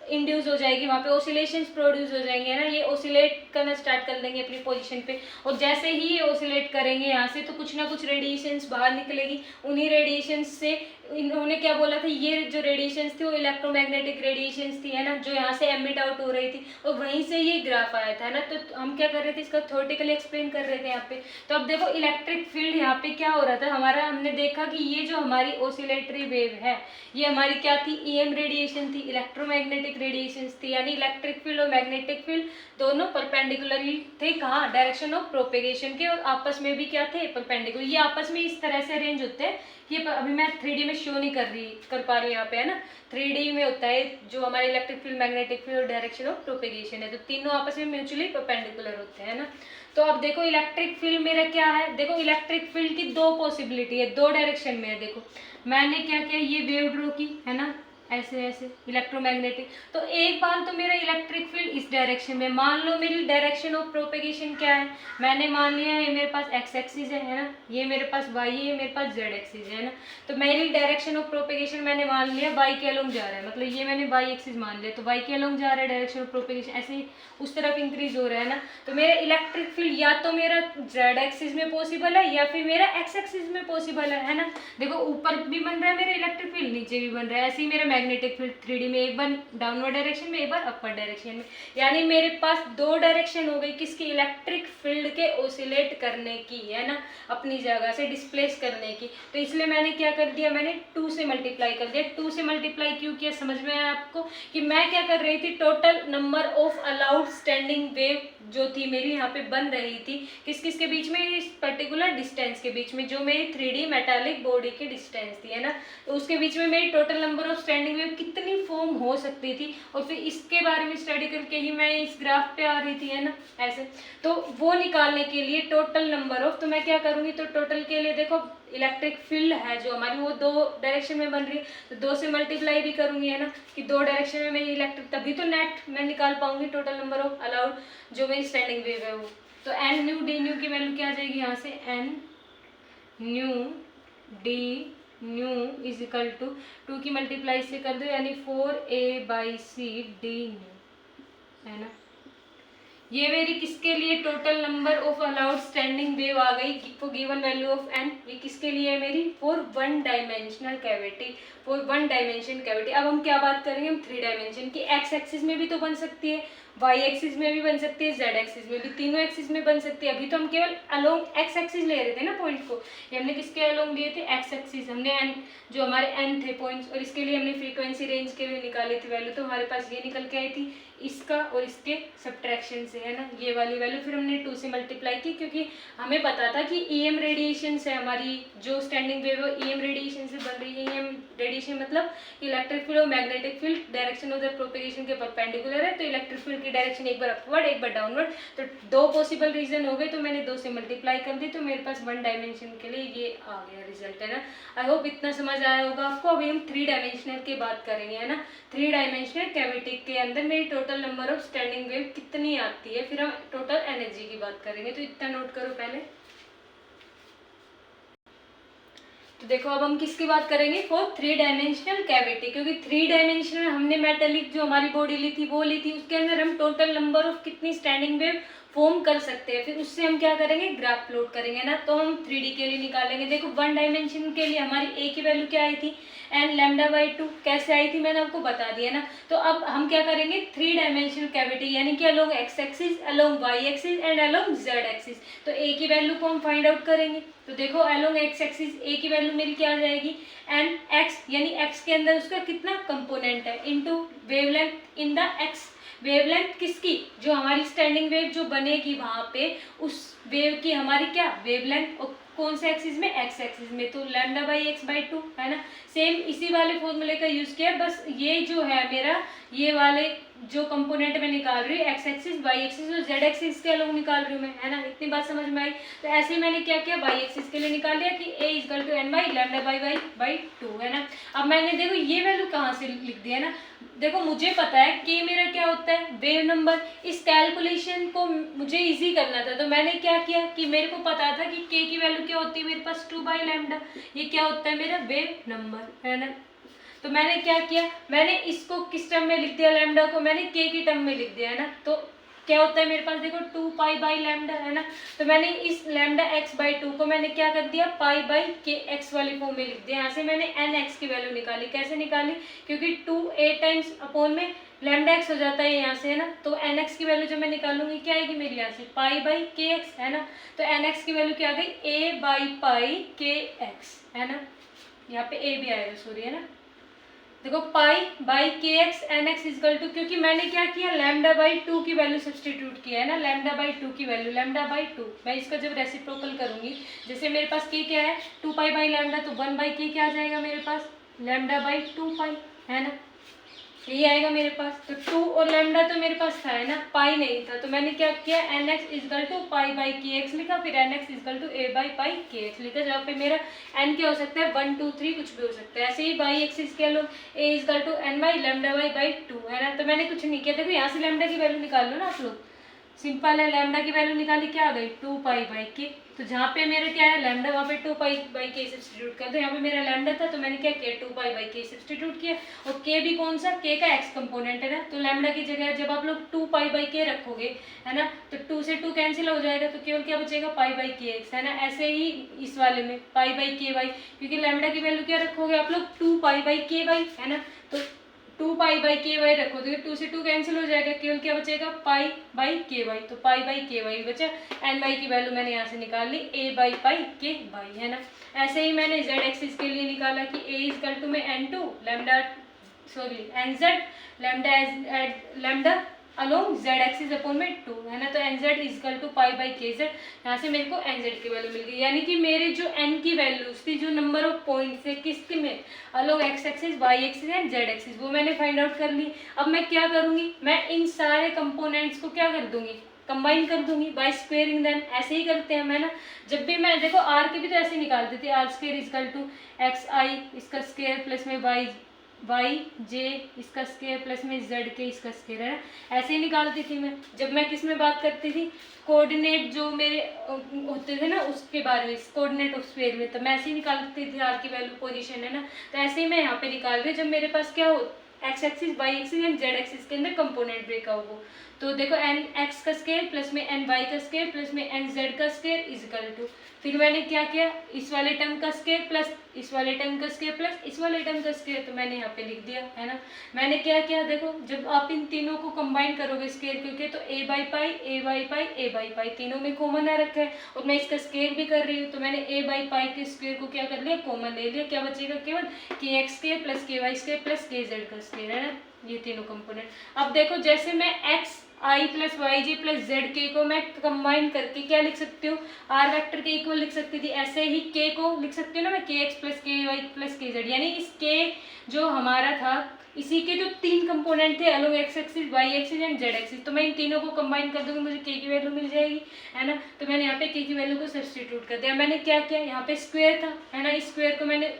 इंड्यूस हो जाएगी, वहाँ पे ओसिलेशंस प्रोड्यूस हो जाएंगे, है ना, ये ओसिलेट करना स्टार्ट कर देंगे अपनी पोजीशन पे। और जैसे ही ये ओसिलेट करेंगे यहाँ से तो कुछ ना कुछ रेडिएशंस बाहर निकलेगी। उन्हीं रेडिएशंस से इन्होंने क्या बोला था, ये जो रेडिएशंस थी वो इलेक्ट्रोमैग्नेटिक रेडिएशंस थी, है ना, जो यहाँ से एमिट आउट हो रही थी, और वहीं से ये ग्राफ आया था, है ना। तो हम क्या कर रहे थे, इसका थ्योरेटिकली एक्सप्लेन कर रहे थे यहाँ पे। तो अब देखो इलेक्ट्रिक फील्ड यहाँ पे क्या हो रहा था हमारा, हमने देखा कि ये जो हमारी ओसिलेटरी वेव है ये हमारी क्या थी, ईएम रेडिएशन थी, इलेक्ट्रोमैग्नेटिक रेडिएशंस थी, यानी इलेक्ट्रिक फील्ड और मैग्नेटिक फील्ड दोनों परपेंडिकुलरली थे, कहाँ, डायरेक्शन ऑफ प्रोपेगेशन के, और आपस में भी क्या थे, परपेंडिकुलर। ये आपस में इस तरह से अरेंज होते हैं, ये अभी मैं 3D में शो नहीं कर पा रही हूँ यहाँ पे, है ना। 3D में होता है जो हमारे इलेक्ट्रिक फील्ड, मैग्नेटिक फील्ड और डायरेक्शन ऑफ प्रोपेगेशन है, तो तीनों आपस में म्यूचुअली परपेंडिकुलर होते हैं ना। तो अब देखो इलेक्ट्रिक फील्ड मेरा क्या है, देखो इलेक्ट्रिक फील्ड की दो पॉसिबिलिटी है, दो डायरेक्शन में है। देखो मैंने क्या किया, ये वेव ड्रॉ की, है ना, ऐसे ऐसे इलेक्ट्रोमैग्नेटिक। तो एक बार तो मेरा इलेक्ट्रिक फील्ड इस डायरेक्शन में, मान लो मेरी डायरेक्शन ऑफ प्रोपेगेशन क्या है, मैंने मान लिया है मेरे पास एक्स एक्सिस है ना, ये मेरे पास वाई है, मेरे पास जेड एक्सिस है ना। तो मेरी डायरेक्शन ऑफ प्रोपेगेशन मैंने मान लिया वाई के अलोंग जा रहा है, मतलब ये मैंने वाई एक्सिस मान लिया, तो वाई के अलोंग जा रहा है डायरेक्शन ऑफ प्रोपेगेशन, ऐसे ही उस तरफ इंक्रीज हो रहा है ना। तो मेरा इलेक्ट्रिक फील्ड या तो मेरा जेड एक्सिस में पॉसिबल है या फिर मेरा एक्स एक्सिस में पॉसिबल है ना। देखो ऊपर भी बन रहा है मेरा इलेक्ट्रिक फील्ड, नीचे भी बन रहा है, ऐसे ही मेरा मैग्नेटिक फील्ड 3D में, एक बार डाउनवर्ड डायरेक्शन में, एक बार अपवर्ड डायरेक्शन में, यानी मेरे पास दो डायरेक्शन हो गई किसकी, इलेक्ट्रिक फील्ड के ओसिलेट करने की, है ना, अपनी जगह से डिस्प्लेस करने की। तो इसलिए मैंने क्या कर दिया, मैंने 2 से मल्टीप्लाई कर दिया। 2 से मल्टीप्लाई क्यों किया, समझ में आया आपको, कि मैं क्या कर रही थी, total number of allowed standing wave जो थी मेरी यहाँ पे बन रही थी, किस किस के बीच में, इस पर्टिकुलर डिस्टेंस के बीच में, जो मेरी 3D मेटालिक बॉडी की डिस्टेंस थी, है ना, तो उसके बीच में मेरी total number of standing wave कितनी फॉर्म हो सकती थी, और फिर इसके बारे में स्टडी करके ही मैं इस ग्राफ पे आ रही थी, है ना, ऐसे। तो वो निकालने के लिए टोटल नंबर ऑफ, तो मैं क्या करूँगी, तो टोटल के लिए देखो इलेक्ट्रिक फील्ड है जो हमारी वो दो डायरेक्शन में बन रही है, तो 2 से मल्टीप्लाई भी करूँगी, है ना, कि 2 डायरेक्शन में मेरी इलेक्ट्रिक, तभी तो नेट मैं निकाल पाऊंगी टोटल नंबर ऑफ अलाउड जो मेरी स्टैंडिंग वेव है वो। तो एन न्यू डी न्यू की वैल्यू क्या आ जाएगी यहाँ से, N nu D nu is equal to 2 की मल्टीप्लाई से कर दो, यानी 4a/c डी न्यू, है ना। ये मेरी किसके लिए total number of allowed standing wave आ गई for given value of n, ये किसके लिए है मेरी, for 1 dimensional cavity, for 1 dimension cavity. अब हम क्या बात करेंगे, हम 3 डायमेंशन की, एक्स एक्सिस में भी तो बन सकती है, वाई एक्सिस में भी बन सकती है, जेड एक्सिस में भी, तीनों एक्सिस में बन सकती है। अभी तो हम केवल अलोंग एक्स एक्सिस ले रहे थे ना पॉइंट को, ये हमने किसके अलोंग लिए थे, एक्स एक्सिस, हमने एन जो हमारे एन थे पॉइंट्स, और इसके लिए हमने फ्रीक्वेंसी रेंज के लिए निकाली थी वैल्यू, तो हमारे पास ये निकल के आई थी इसका और इसके सब्ट्रैक्शन से, है ना, ये वाली वैल्यू। फिर हमने 2 से मल्टीप्लाई की, क्योंकि हमें पता था कि ईएम रेडिएशन से हमारी जो स्टैंडिंग वेव है ईएम रेडिएशन से बन रही है। ईएम रेडिएशन मतलब इलेक्ट्रिक फील्ड और magnetic field direction of the propagation के परपेंडिकुलर है, तो इलेक्ट्रिक फील्ड की डायरेक्शन एक बार अपवर्ड एक बार डाउनवर्ड, तो 2 पॉसिबल रीजन हो गए, तो मैंने 2 से मल्टीप्लाई कर दी, तो मेरे पास 1 डायमेंशन के लिए ये आ गया रिजल्ट, है ना। आई होप इतना समझ आया होगा आपको। अभी हम 3 डायमेंशनल की बात करेंगे, है ना। 3 डायमेंशनल कैविटी के अंदर मेरी total number of standing wave कितनी आती है, फिर हम टोटल एनर्जी की बात करेंगे, तो इतना नोट करो पहले। तो देखो अब हम किसकी बात करेंगे, फॉर 3 डायमेंशनल कैविटी, क्योंकि 3 डायमेंशनल हमने मेटेलिक जो हमारी बॉडी ली थी वो ली थी, उसके अंदर हम टोटल नंबर ऑफ कितनी स्टैंडिंग वेव फॉर्म कर सकते हैं, फिर उससे हम क्या करेंगे, ग्राफ प्लॉट करेंगे ना, तो हम 3D के लिए निकालेंगे। देखो 1 डायमेंशन के लिए हमारी ए की वैल्यू क्या आई थी, एन लैम्डा/2, कैसे आई थी मैंने आपको बता दिया ना। तो अब हम क्या करेंगे, 3 डायमेंशनल कैविटी, यानी कि along x axis, along Y axis and along Z axis, तो ए की वैल्यू को हम फाइंड आउट करेंगे। तो देखो अलोंग एक्स एक्सिस ए की वैल्यू मेरी क्या आ जाएगी, एन एक्स, यानी एक्स के अंदर उसका कितना कंपोनेंट है, into wavelength in the x, wavelength किसकी, जो हमारी स्टैंडिंग वेव जो बनेगी वहां पे उस वेव की हमारी क्या वेवलेंथ, और कौन से एक्सिस में, एक्स एक्सिस में, तो λ/x/2, है ना। सेम इसी वाले फॉर्मूले का यूज किया, बस ये जो है मेरा ये वाले जो कंपोनेंट में निकाल रही हूँ एक्स एक्सिस, वाई एक्सिस और जेड एक्सिस के अलग निकाल रही हूँ मैं, है ना। इतनी बात समझ में आई। तो ऐसे ही मैंने क्या किया, वाई एक्सिस के लिए निकाल लिया कि a = n/λ/y/2, है ना। अब मैंने देखो ये वैल्यू कहाँ से लिख दी, है ना। देखो मुझे पता है कि मेरा क्या होता है, वेव नंबर। इस कैलकुलेशन को मुझे इजी करना था, तो मैंने क्या किया कि मेरे को पता था कि k की वैल्यू क्या होती है मेरे पास 2/λ, ये क्या होता है मेरा वेव नंबर, है ना। तो मैंने क्या किया, मैंने इसको किस टर्म में लिख दिया, लैम्डा को मैंने के की टर्म में लिख दिया है ना। तो क्या होता है मेरे पास, देखो 2 पाई बाई लैम्डा है ना। तो मैंने इस लैम्डा एक्स बाई 2 को मैंने क्या कर दिया, पाई बाई के एक्स वाली फॉर्म में लिख दिया। यहाँ से मैंने एन एक्स की वैल्यू निकाली। कैसे निकाली, क्योंकि 2a टाइम्स अपॉन में लैम्डा एक्स हो जाता है यहाँ से है ना। तो एन एक्स की वैल्यू जब मैं निकालूंगी क्या आएगी मेरी, यहाँ से पाई बाई के एक्स है ना। तो एन एक्स की वैल्यू क्या आ गई, ए बाई पाई के एक्स है ना। यहाँ पे ए भी आएगा सॉरी है ना। देखो pi by K X N X equal to, क्योंकि मैंने क्या किया, लैम्डा बाई 2 की वैल्यू सब्सटीट्यूट किया है ना। लैम्डा बाई 2 की वैल्यू, लैम्डा बाई 2, मैं इसका जब रेसिप्रोकल करूंगी, जैसे मेरे पास के क्या है 2 पाई बाई लैम्डा, तो 1 बाई के क्या आ जाएगा मेरे पास, लैम्डा बाई 2 पाई है ना। यही आएगा मेरे पास। तो 2 और लैम्डा तो मेरे पास था है ना, पाई नहीं था। तो मैंने क्या किया, N X equal to pi by K X लिखा, फिर N X equal to A by pi K X लिखा, जहाँ पे मेरा एन क्या हो सकता है 1 2 3 कुछ भी हो सकता है। ऐसे ही बाई एक्सिस कह लो, a equal to n by lambda by 2 है ना। तो मैंने कुछ नहीं किया, देखो यहाँ से लैम्डा की वैल्यू निकाल लो ना आप लोग, सिंपल है। लैम्डा की वैल्यू निकाली, क्या आ गई 2 पाई बाई के। तो जहाँ पे मेरा क्या है लैम्डा, वहाँ पे 2 पाई बाई के सब्सटीट्यूट कर दो। यहाँ पे मेरा लैम्डा था तो मैंने क्या किया 2 पाई बाई के सब्सटीट्यूट किया। और के भी कौन सा, के का एक्स कंपोनेंट है ना। तो लैम्डा की जगह जब आप लोग 2 पाई बाई के रखोगे है ना, तो 2 से 2 कैंसिल हो जाएगा, तो केवल क्या बचेगा पाई बाई के एक्स है ना। ऐसे ही इस वाले में पाई बाई के वाई, क्योंकि लैम्डा की वैल्यू क्या रखोगे आप लोग 2 पाई बाई के वाई है ना। तो 2 पाई बाई के वाई रखो तो 2 से 2 कैंसिल हो जाएगा, केवल क्या बचेगा पाई बाई के वाई। तो पाई बाई के वाई बचा। एन वाई की वैल्यू मैंने यहाँ से निकाल ली, ए बाई पाई के वाई है ना। ऐसे ही मैंने जेड एक्सिस के लिए निकाला कि ए इजकल टू में N two lambda sorry N Z lambda lambda along Z axis upon में 2 है ना। तो N Z equal to pi by K Z, यहाँ से मेरे को एन जेड की वैल्यू मिल गई। यानी कि मेरे जो एन की वैल्यूज थी, जो नंबर ऑफ पॉइंट्स है किसके में, along x axis Y axis and Z axis, वो मैंने फाइंड आउट कर ली। अब मैं क्या करूँगी, मैं इन सारे कंपोनेंट्स को क्या कर दूंगी, कंबाइन कर दूंगी बाय स्क्वेयरिंग देम। ऐसे ही करते हैं मैं ना, जब भी मैं देखो आर के भी तो ऐसे निकालती थी, r square equal to x i इसका स्क्वेयर प्लस में वाई जे इसका स्क्वेयर प्लस में जेड के इसका स्क्वेयर है ना। ऐसे ही निकालती थी मैं। जब मैं किस में बात करती थी, कोऑर्डिनेट जो मेरे होते थे ना उसके बारे में, कोऑर्डिनेट ऑफ स्फीयर में, तो मैं ऐसे ही निकालती थी आर की वैल्यू पोजीशन है ना। तो ऐसे ही मैं यहाँ पे निकाल रही हूँ, जब मेरे पास क्या हो X axis Y axis and Z axis के अंदर कंपोनेंट ब्रेकआउट हो। तो देखो एन एक्स का स्क्वायर प्लस में एन वाई का स्क्वायर प्लस में एन जेड का स्क्वायर इजकल टू, फिर मैंने क्या किया इस वाले टर्म का स्क्वायर प्लस इस वाले टर्म का स्क्वायर प्लस इस वाले टर्म का स्क्वायर, तो मैंने यहाँ पे लिख दिया है ना। मैंने क्या किया, देखो जब आप इन तीनों को कंबाइन करोगे स्क्वायर क्योंकि, तो a by pi a by pi a by pi तीनों में कॉमन आ रखा है, और मैं इसका स्क्वायर भी कर रही हूँ। तो मैंने ए बाई पाई के स्क्वायर को क्या कर लिया, कॉमन ले लिया। क्या बचेगा केवल के एक्स स्क्वायर प्लस के वाई स्क्वायर प्लस के जेड का स्क्वायर है ना, ये तीनों कंपोनेंट। अब देखो जैसे मैं एक्स आई प्लस वाई जे प्लस जेड के को मैं कंबाइन करके क्या लिख सकती हूँ, आर वेक्टर के इक्वल लिख सकती थी। ऐसे ही के को लिख सकती हूँ ना मैं, के एक्स प्लस के वाई प्लस के जेड, यानी इस के जो हमारा था इसी के जो 3 कंपोनेंट थे along x axis Y axis and Z axis, तो मैं इन तीनों को कंबाइन कर दूंगी, मुझे के की वैल्यू मिल जाएगी है ना। तो मैंने यहाँ पे के की वैल्यू को सब्स्टिट्यूट कर दिया। मैंने क्या किया, यहाँ पे स्क्वायर था है ना, इस स्क्वायर को मैंने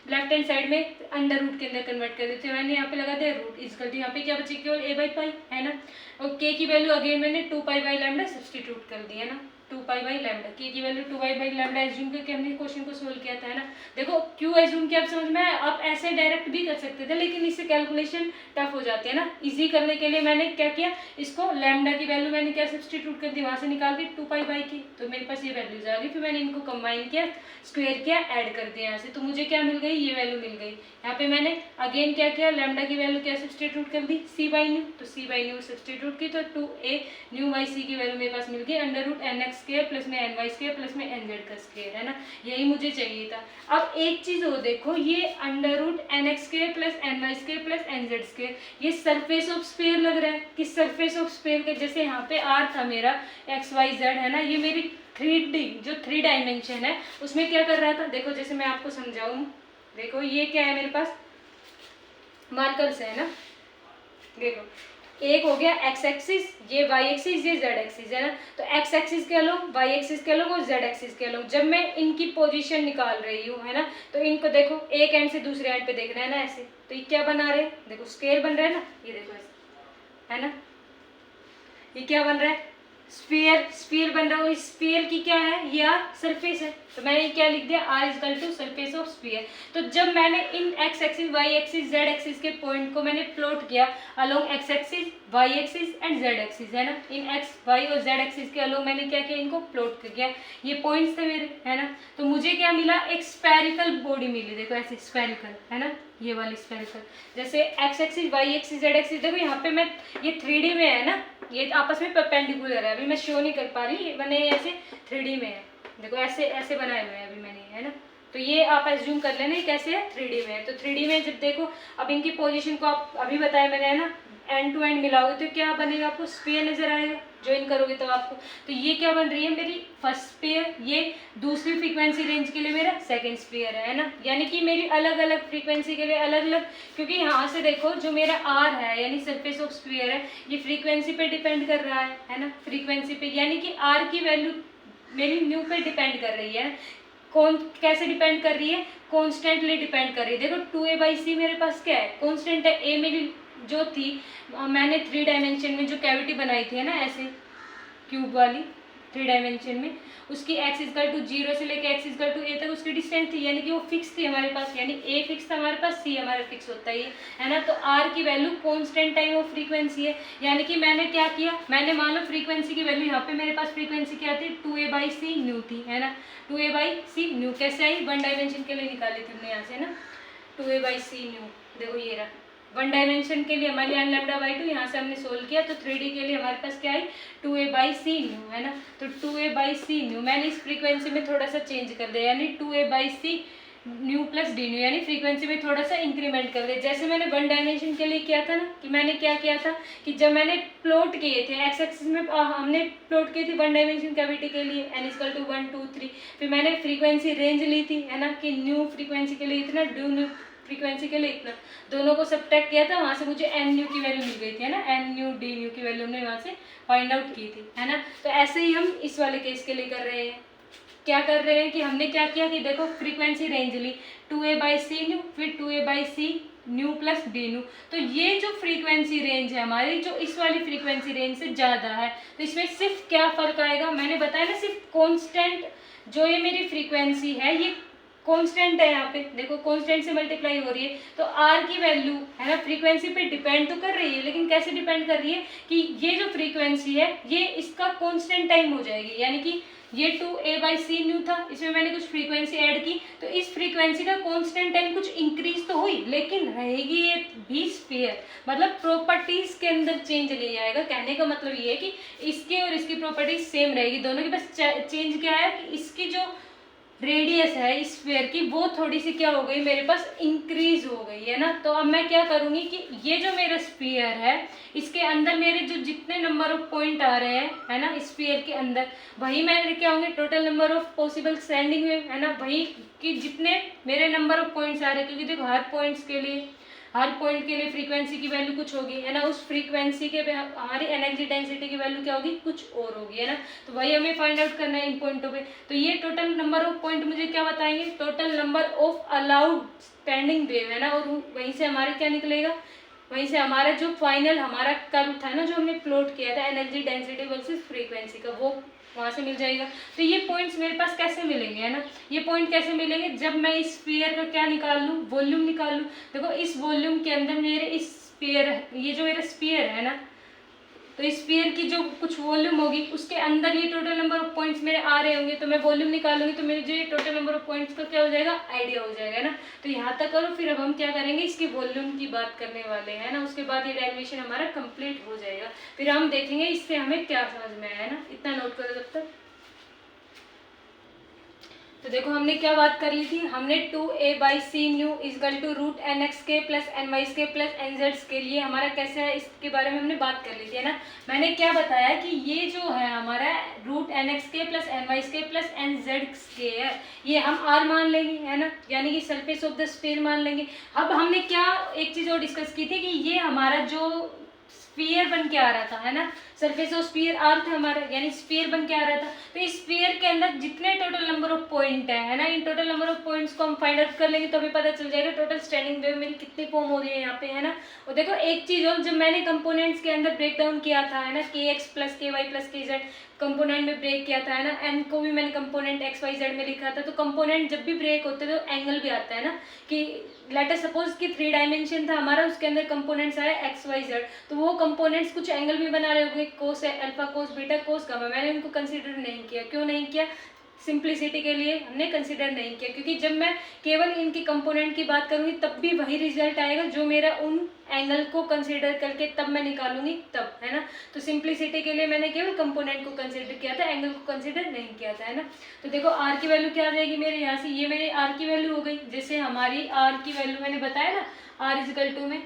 लेफ्ट हैंड साइड में अंडर रूट के अंदर कन्वर्ट कर देते हैं। मैंने यहाँ पे लगा दिया रूट इजकल टू, यहाँ पे क्या बचे केवल ए बाई पाई है ना। और के की वैल्यू अगेन मैंने 2 पाई बाई लैम्डा सब्स्टिट्यूट कर दी है ना, 2 पाई बाई लैम्डा, के की value 2 pi by lambda assume करके हमने क्वेश्चन को सोल्व किया था है ना। देखो क्यों एज्यूम किया आप समझ में, आप ऐसे डायरेक्ट भी कर सकते थे लेकिन इससे कैलकुलेशन टफ हो जाती है ना। इजी करने के लिए मैंने क्या किया, इसको लैम्डा की वैल्यू मैंने क्या सब्स्टिट्यूट कर दी, वहाँ से निकाल दी 2 पाई बाई की, तो मेरे पास ये वैल्यूज आ गई। फिर मैंने इनको कंबाइन किया, स्क्वायर किया, ऐड कर दिया यहाँ से, तो मुझे क्या मिल गई, ये वैल्यू मिल गई। यहाँ पे मैंने अगेन क्या किया, लैम्डा की वैल्यू क्या सब्स्टिट्यूट कर दी, सी बाई न्यू, तो सी बाई न्यू सब्स्टिट्यूट की, तो 2a न्यू बाई सी की वैल्यू मेरे पास मिल गई under root n x square plus में एन वाई स्क्वायर प्लस में एन जेड का स्क्वायर है ना। यही मुझे चाहिए था। अब एक चीज हो देखो, ये under root n x square plus n y square plus n z square, ये सरफेस ऑफ स्फीयर लग रहा है। किस सरफेस ऑफ स्फीयर के, जैसे यहाँ पे आर था मेरा एक्स वाई जेड है ना, ये मेरी 3D जो 3 डायमेंशन है उसमें क्या कर रहा था, देखो जैसे मैं आपको समझाऊं, देखो ये क्या है मेरे पास मार्कर से है ना, देखो एक हो गया एक्स एक्सिस, ये वाई एक्सिस, ये जेड एक्सिस है ना। तो एक्स एक्सिस के अलोंग वाई एक्सिस के अलोंग और जेड एक्सिस के अलोंग जब मैं इनकी पोजीशन निकाल रही हूँ है ना, तो इनको देखो एक एंड से दूसरे एंड पे देखना है ना ऐसे, तो ये क्या बना रहे हैं, देखो स्क्वायर बन रहा है ना, ये देखो ऐसे है ना, ये क्या बन रहा है स्फीयर बन रहा है, स्फीयर की क्या है, ये आर सरफेस है, तो मैंने क्या लिख दिया, r equal to surface of sphere. तो जब मैंने इन x axis, Y axis, z axis के पॉइंट को मैंने प्लॉट किया along x axis, Y axis and Z axis, है ना, इन एक्स वाई और जेड एक्सिस के अलोंग मैंने क्या किया, इनको प्लॉट किया, ये पॉइंट्स थे मेरे, है ना। तो मुझे क्या मिला, एक स्फेरिकल बॉडी मिली, देखो ऐसे स्फेरिकल, है ना, ये वाली स्फेरिकल, जैसे x axis, Y axis, z axis, देखो यहाँ पे मैं, ये 3D में है ना, ये आपस में परपेंडिकुलर है, अभी मैं शो नहीं कर पा रही, मैंने ऐसे 3D में है, देखो ऐसे ऐसे बनाए हुए हैं अभी मैंने, है ना। तो ये आप एज्यूम कर लेना कैसे है, 3D में है। तो 3D में जब देखो, अब इनकी पोजीशन को आप अभी बताया मैंने, है ना, एंड टू एंड मिलाओगे तो क्या बनेगा, आपको स्फीयर नजर आएगा, ज्वाइन करोगे तो आपको। तो ये क्या बन रही है मेरी फर्स्ट स्फीयर, ये दूसरी फ्रीक्वेंसी रेंज के लिए मेरा सेकंड स्फीयर है ना, यानी कि मेरी अलग अलग फ्रीक्वेंसी के लिए अलग अलग, क्योंकि यहाँ से देखो जो मेरा आर है यानी सरफेस ऑफ स्फीयर है, ये फ्रीक्वेंसी पे डिपेंड कर रहा है ना, फ्रीक्वेंसी पे, यानी कि आर की वैल्यू मेरी न्यू पे डिपेंड कर रही है। कौन कैसे डिपेंड कर रही है, कॉन्स्टेंटली डिपेंड कर रही है। देखो 2a/c मेरे पास क्या है, कॉन्स्टेंट है, ए मेरी जो थी, मैंने 3 डायमेंशन में जो कैविटी बनाई थी, है ना, ऐसे क्यूब वाली 3 डायमेंशन में, उसकी x इजकल टू 0 से लेके x इजकल टू a तक उसकी डिस्टेंस थी, यानी कि वो फिक्स थी हमारे पास, यानी a फिक्स था हमारे पास, c हमारा फिक्स होता है ना। तो r की value constant time of frequency है, यानी कि मैंने क्या किया, मैंने मान लो फ्रीक्वेंसी की वैल्यू, यहाँ पे मेरे पास फ्रीक्वेंसी क्या थी, 2a/c न्यू थी, है ना, 2a/c न्यू कैसे आई, 1 डायमेंशन के लिए निकाली थी हमने यहाँ से ना, 2a/c न्यू, देखो ये रहा 1 डायमेंशन के लिए हमारे यहाँ λ/2, यहाँ से हमने सोल्व किया, तो 3D के लिए हमारे पास क्या आई, 2a/c न्यू, है ना। तो 2a/c न्यू मैंने इस फ्रीक्वेंसी में थोड़ा सा चेंज कर दिया, यानी 2a/c nu plus D new, यानी फ्रीक्वेंसी में थोड़ा सा इंक्रीमेंट कर दिया। जैसे मैंने 1 डायमेंशन के लिए किया था ना, कि मैंने क्या किया था कि जब मैंने प्लॉट किए थे एक्स एक्सिस में, हमने प्लॉट की थी 1 डायमेंशन कैविटी के लिए n इक्वल टू 1 2 3, फिर मैंने फ्रीक्वेंसी रेंज ली थी, है ना, कि न्यू फ्रीक्वेंसी के लिए इतना, ड्यू न्यू फ्रीक्वेंसी के लिए इतना, दोनों को सब्ट्रैक्ट किया था, वहाँ से मुझे एन न्यू की वैल्यू मिल गई थी, है ना, एन न्यू डी न्यू की वैल्यू हमने वहाँ से फाइंड आउट की थी, है ना। तो ऐसे ही हम इस वाले केस के लिए कर रहे हैं, क्या कर रहे हैं कि हमने क्या किया कि देखो फ्रीक्वेंसी रेंज ली 2a/c न्यू, फिर 2a/c nu plus D new, तो ये जो फ्रीक्वेंसी रेंज है हमारी, जो इस वाली फ्रीक्वेंसी रेंज से ज़्यादा है, तो इसमें सिर्फ क्या फ़र्क आएगा, मैंने बताया ना, सिर्फ कॉन्स्टेंट जो ये मेरी फ्रीक्वेंसी है, ये कांस्टेंट है, यहाँ पे देखो कांस्टेंट से मल्टीप्लाई हो रही है, तो आर की वैल्यू, है ना, फ्रीक्वेंसी पे डिपेंड तो कर रही है, लेकिन कैसे डिपेंड कर रही है कि ये जो फ्रीक्वेंसी है ये इसका कांस्टेंट टाइम हो जाएगी, यानी कि ये 2a/c न्यू था, इसमें मैंने कुछ फ्रीक्वेंसी ऐड की, तो इस फ्रीक्वेंसी का कांस्टेंट टाइम कुछ इंक्रीज तो हुई, लेकिन रहेगी ये भी स्फीयर, मतलब प्रॉपर्टीज के अंदर चेंज नहीं आएगा। कहने का मतलब ये है कि इसके और इसकी प्रॉपर्टीज सेम रहेगी, दोनों की, बस चेंज क्या है कि इसकी जो रेडियस है इस स्फीयर की, वो थोड़ी सी क्या हो गई मेरे पास, इंक्रीज हो गई, है ना। तो अब मैं क्या करूँगी कि ये जो मेरा स्फीयर है, इसके अंदर मेरे जो जितने नंबर ऑफ पॉइंट आ रहे हैं, है ना, स्फीयर के अंदर, वही मैं लेके आऊँगी total number of possible standing wave, है ना, वही कि जितने मेरे नंबर ऑफ पॉइंट्स आ रहे हैं, क्योंकि देखो हर पॉइंट के लिए फ्रीक्वेंसी की वैल्यू कुछ होगी, है ना, उस फ्रीक्वेंसी के हमारी एनर्जी डेंसिटी की वैल्यू क्या होगी, कुछ और होगी, है ना। तो वही हमें फाइंड आउट करना है इन पॉइंटों पे। तो ये टोटल नंबर ऑफ पॉइंट मुझे क्या बताएंगे, total number of allowed standing wave, है ना, और वहीं से हमारे क्या निकलेगा, वहीं से हमारा जो फाइनल हमारा कर्व था ना, जो हमने प्लॉट किया था एनर्जी डेंसिटी वर्सेस फ्रीक्वेंसी का, वो वहाँ से मिल जाएगा। तो ये पॉइंट्स मेरे पास कैसे मिलेंगे, है ना, ये पॉइंट कैसे मिलेंगे, जब मैं इस स्फीयर का क्या निकाल लूँ, वॉल्यूम निकाल लूँ। देखो इस वॉल्यूम के अंदर मेरे इस स्फीयर, ये जो मेरा स्फीयर है ना, तो इस स्फीयर की जो कुछ वॉल्यूम होगी, उसके अंदर ये टोटल नंबर ऑफ पॉइंट्स मेरे आ रहे होंगे, तो मैं वॉल्यूम निकालूंगी, तो मेरे जो ये टोटल नंबर ऑफ पॉइंट्स का क्या हो जाएगा, आइडिया हो जाएगा ना। तो यहाँ तक करो, फिर अब हम क्या करेंगे, इसकी वॉल्यूम की बात करने वाले हैं ना, उसके बाद ये डेरिवेशन हमारा कंप्लीट हो जाएगा, फिर हम देखेंगे इससे हमें क्या समझ में आया, है ना। इतना नोट करो तब तक। तो देखो हमने क्या बात कर ली थी, हमने 2a/c nu equal to root nxk plus nyk plus nz के लिए हमारा कैसे है, इसके बारे में हमने बात कर ली थी, है ना। मैंने क्या बताया कि ये जो है हमारा root nxk plus nyk plus nzk है, ये हम r मान लेंगे, है ना, यानी कि सरफेस ऑफ द स्फीयर मान लेंगे। अब हमने क्या एक चीज़ और डिस्कस की थी कि ये हमारा जो स्फीयर बन के आ रहा था, है ना, सरफेस ऑफ स्फीयर आर था हमारा, यानी स्फीयर बन के आ रहा था। तो इस स्फीयर के अंदर जितने टोटल नंबर ऑफ पॉइंट है ना, in total number of points को हम फाइंड आउट कर लेंगे तो हमें पता चल जाएगा टोटल स्टैंडिंग वेव मेरी कितनी फॉर्म हो रही है यहाँ पे, है ना। और देखो एक चीज और, जब मैंने कंपोनेंट्स के अंदर ब्रेक डाउन किया था, है ना, के एक्स प्लस के वाई प्लस के जेड कंपोनेंट में ब्रेक किया था, है ना, एन को भी मैंने कंपोनेंट एक्स वाई जेड में लिखा था। तो कंपोनेंट जब भी ब्रेक होते हैं तो एंगल भी आता है ना, कि लेट अस सपोज कि 3 डायमेंशन था हमारा, उसके अंदर कंपोनेंट्स आए एक्स वाई जेड, तो वो कंपोनेंट्स कुछ एंगल भी बना रहे होंगे, कोस है, alpha cos beta cos gamma, मैंने उनको कंसीडर नहीं किया। क्यों नहीं किया? सिंप्लिसिटी के लिए हमने कंसिडर नहीं किया, क्योंकि जब मैं केवल इनकी कंपोनेंट की बात करूंगी तब भी वही रिजल्ट आएगा जो मेरा उन एंगल को कंसिडर करके तब मैं निकालूंगी तब, है ना। तो सिंप्लिसिटी के लिए मैंने केवल कंपोनेंट को कंसिडर किया था, एंगल को कंसिडर नहीं किया था, है ना। तो देखो आर की वैल्यू क्या आ जाएगी मेरे यहाँ से, ये मेरे आर की वैल्यू हो गई। जैसे हमारी आर की वैल्यू मैंने बताया ना, आर इजिकल टू में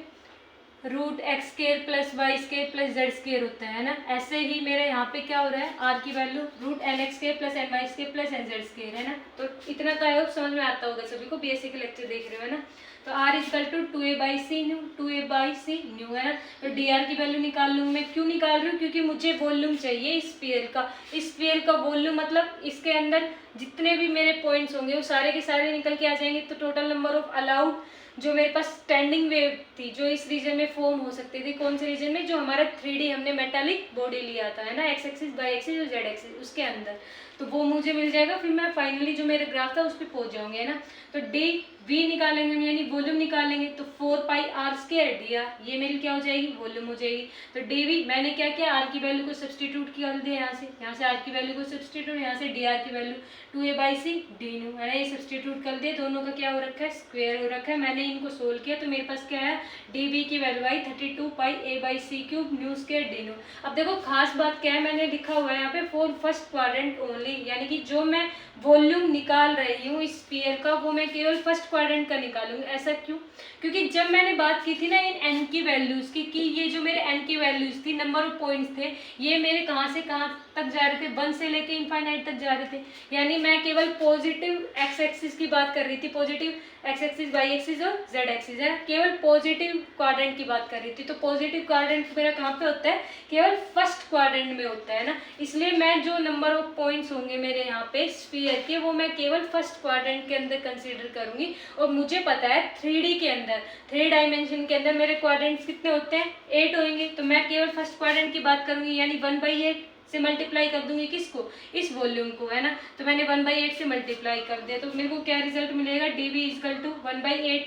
root x square plus y square plus z square होता है ना, ऐसे ही मेरे यहाँ पे क्या हो रहा है, आर की value root n x square plus n y square plus n z square, है ना। तो इतना तो आई समझ में आता होगा सभी को, बीएससी के लेक्चर देख रहे हो, है ना। तो r equal to 2a/c nu, 2a/c nu, है ना। तो डी आर की वैल्यू निकाल लूँ मैं। क्यों निकाल रही हूँ? क्योंकि मुझे वॉल्यूम चाहिए इस स्फीयर का। इस स्फीयर का वॉल्यूम मतलब इसके अंदर जितने भी मेरे पॉइंट्स होंगे वो सारे के सारे निकल के आ जाएंगे। तो टोटल नंबर ऑफ अलाउड जो मेरे पास स्टैंडिंग वेव थी जो इस रीजन में फॉर्म हो सकती थी, कौन से रीजन में, जो हमारा 3D हमने मेटालिक बॉडी लिया था, है ना, एक्स एक्सिस वाई एक्सिस और जेड एक्सिस, उसके अंदर, तो वो मुझे मिल जाएगा। फिर मैं फाइनली जो मेरा ग्राफ था उस पर पहुंच जाऊंगे, है ना। तो डी वी निकालेंगे यानी वॉल्यूम निकालेंगे, तो 4πr² डी आर, ये मेरी क्या हो जाएगी, वॉल्यूम हो जाएगी। तो डी वी मैंने क्या किया, आर की वैल्यू को सब्सटीट्यूट कर दिया, यहाँ से आर की वैल्यू को सब्सटीट्यूट, यहाँ से डी आर की वैल्यू 2a/c डी न्यू, है ना, ये सब्सटीट्यूट कर दिया। दोनों का क्या हो रखा है, स्क्वायर हो रखा है। मैंने इनको सोल्व किया तो मेरे पास क्या है, डी वी की वैल्यू आई 32πa/c³ new square d new. अब देखो खास बात क्या है, मैंने लिखा हुआ है यहाँ पे फॉर फर्स्ट क्वाड्रेंट ओनली, यानी कि जो मैं वॉल्यूम निकाल रही हूँ इस स्फीयर का वो मैं केवल फर्स्ट क्वाड्रेंट का निकालूंगी। ऐसा क्यों? क्योंकि जब मैंने बात की थी ना इन एन की वैल्यूज की, कि ये जो मेरे एन की वैल्यूज थी, नंबर ऑफ पॉइंट्स थे, ये मेरे कहाँ से कहाँ तक जा रहे थे, 1 से लेके इनफाइनाइट तक जा रहे थे। यानी मैं केवल पॉजिटिव एक्स एक्सिस की बात कर रही थी, positive x axis Y axis और जेड एक्सिस, है, केवल पॉजिटिव क्वाड्रेंट की बात कर रही थी। तो पॉजिटिव क्वाड्रेंट मेरा कहाँ पे होता है, केवल फर्स्ट क्वाड्रेंट में होता है ना। इसलिए मैं जो नंबर ऑफ पॉइंट्स होंगे मेरे यहाँ पे स्फीयर के, वो मैं केवल फर्स्ट क्वाड्रेंट के अंदर कंसीडर करूंगी। और मुझे पता है 3D के अंदर, 3 डायमेंशन के अंदर मेरे क्वाड्रेंट्स कितने होते हैं, 8 होंगे। तो मैं केवल फर्स्ट क्वाड्रेंट की बात करूंगी, यानी 1/8 से मल्टीप्लाई कर दूंगी किसको, इस वॉल्यूम को, है ना। तो मैंने 1/8 से मल्टीप्लाई कर दिया, तो मेरे को क्या रिजल्ट मिलेगा, डी वी इजकल टू 1/8।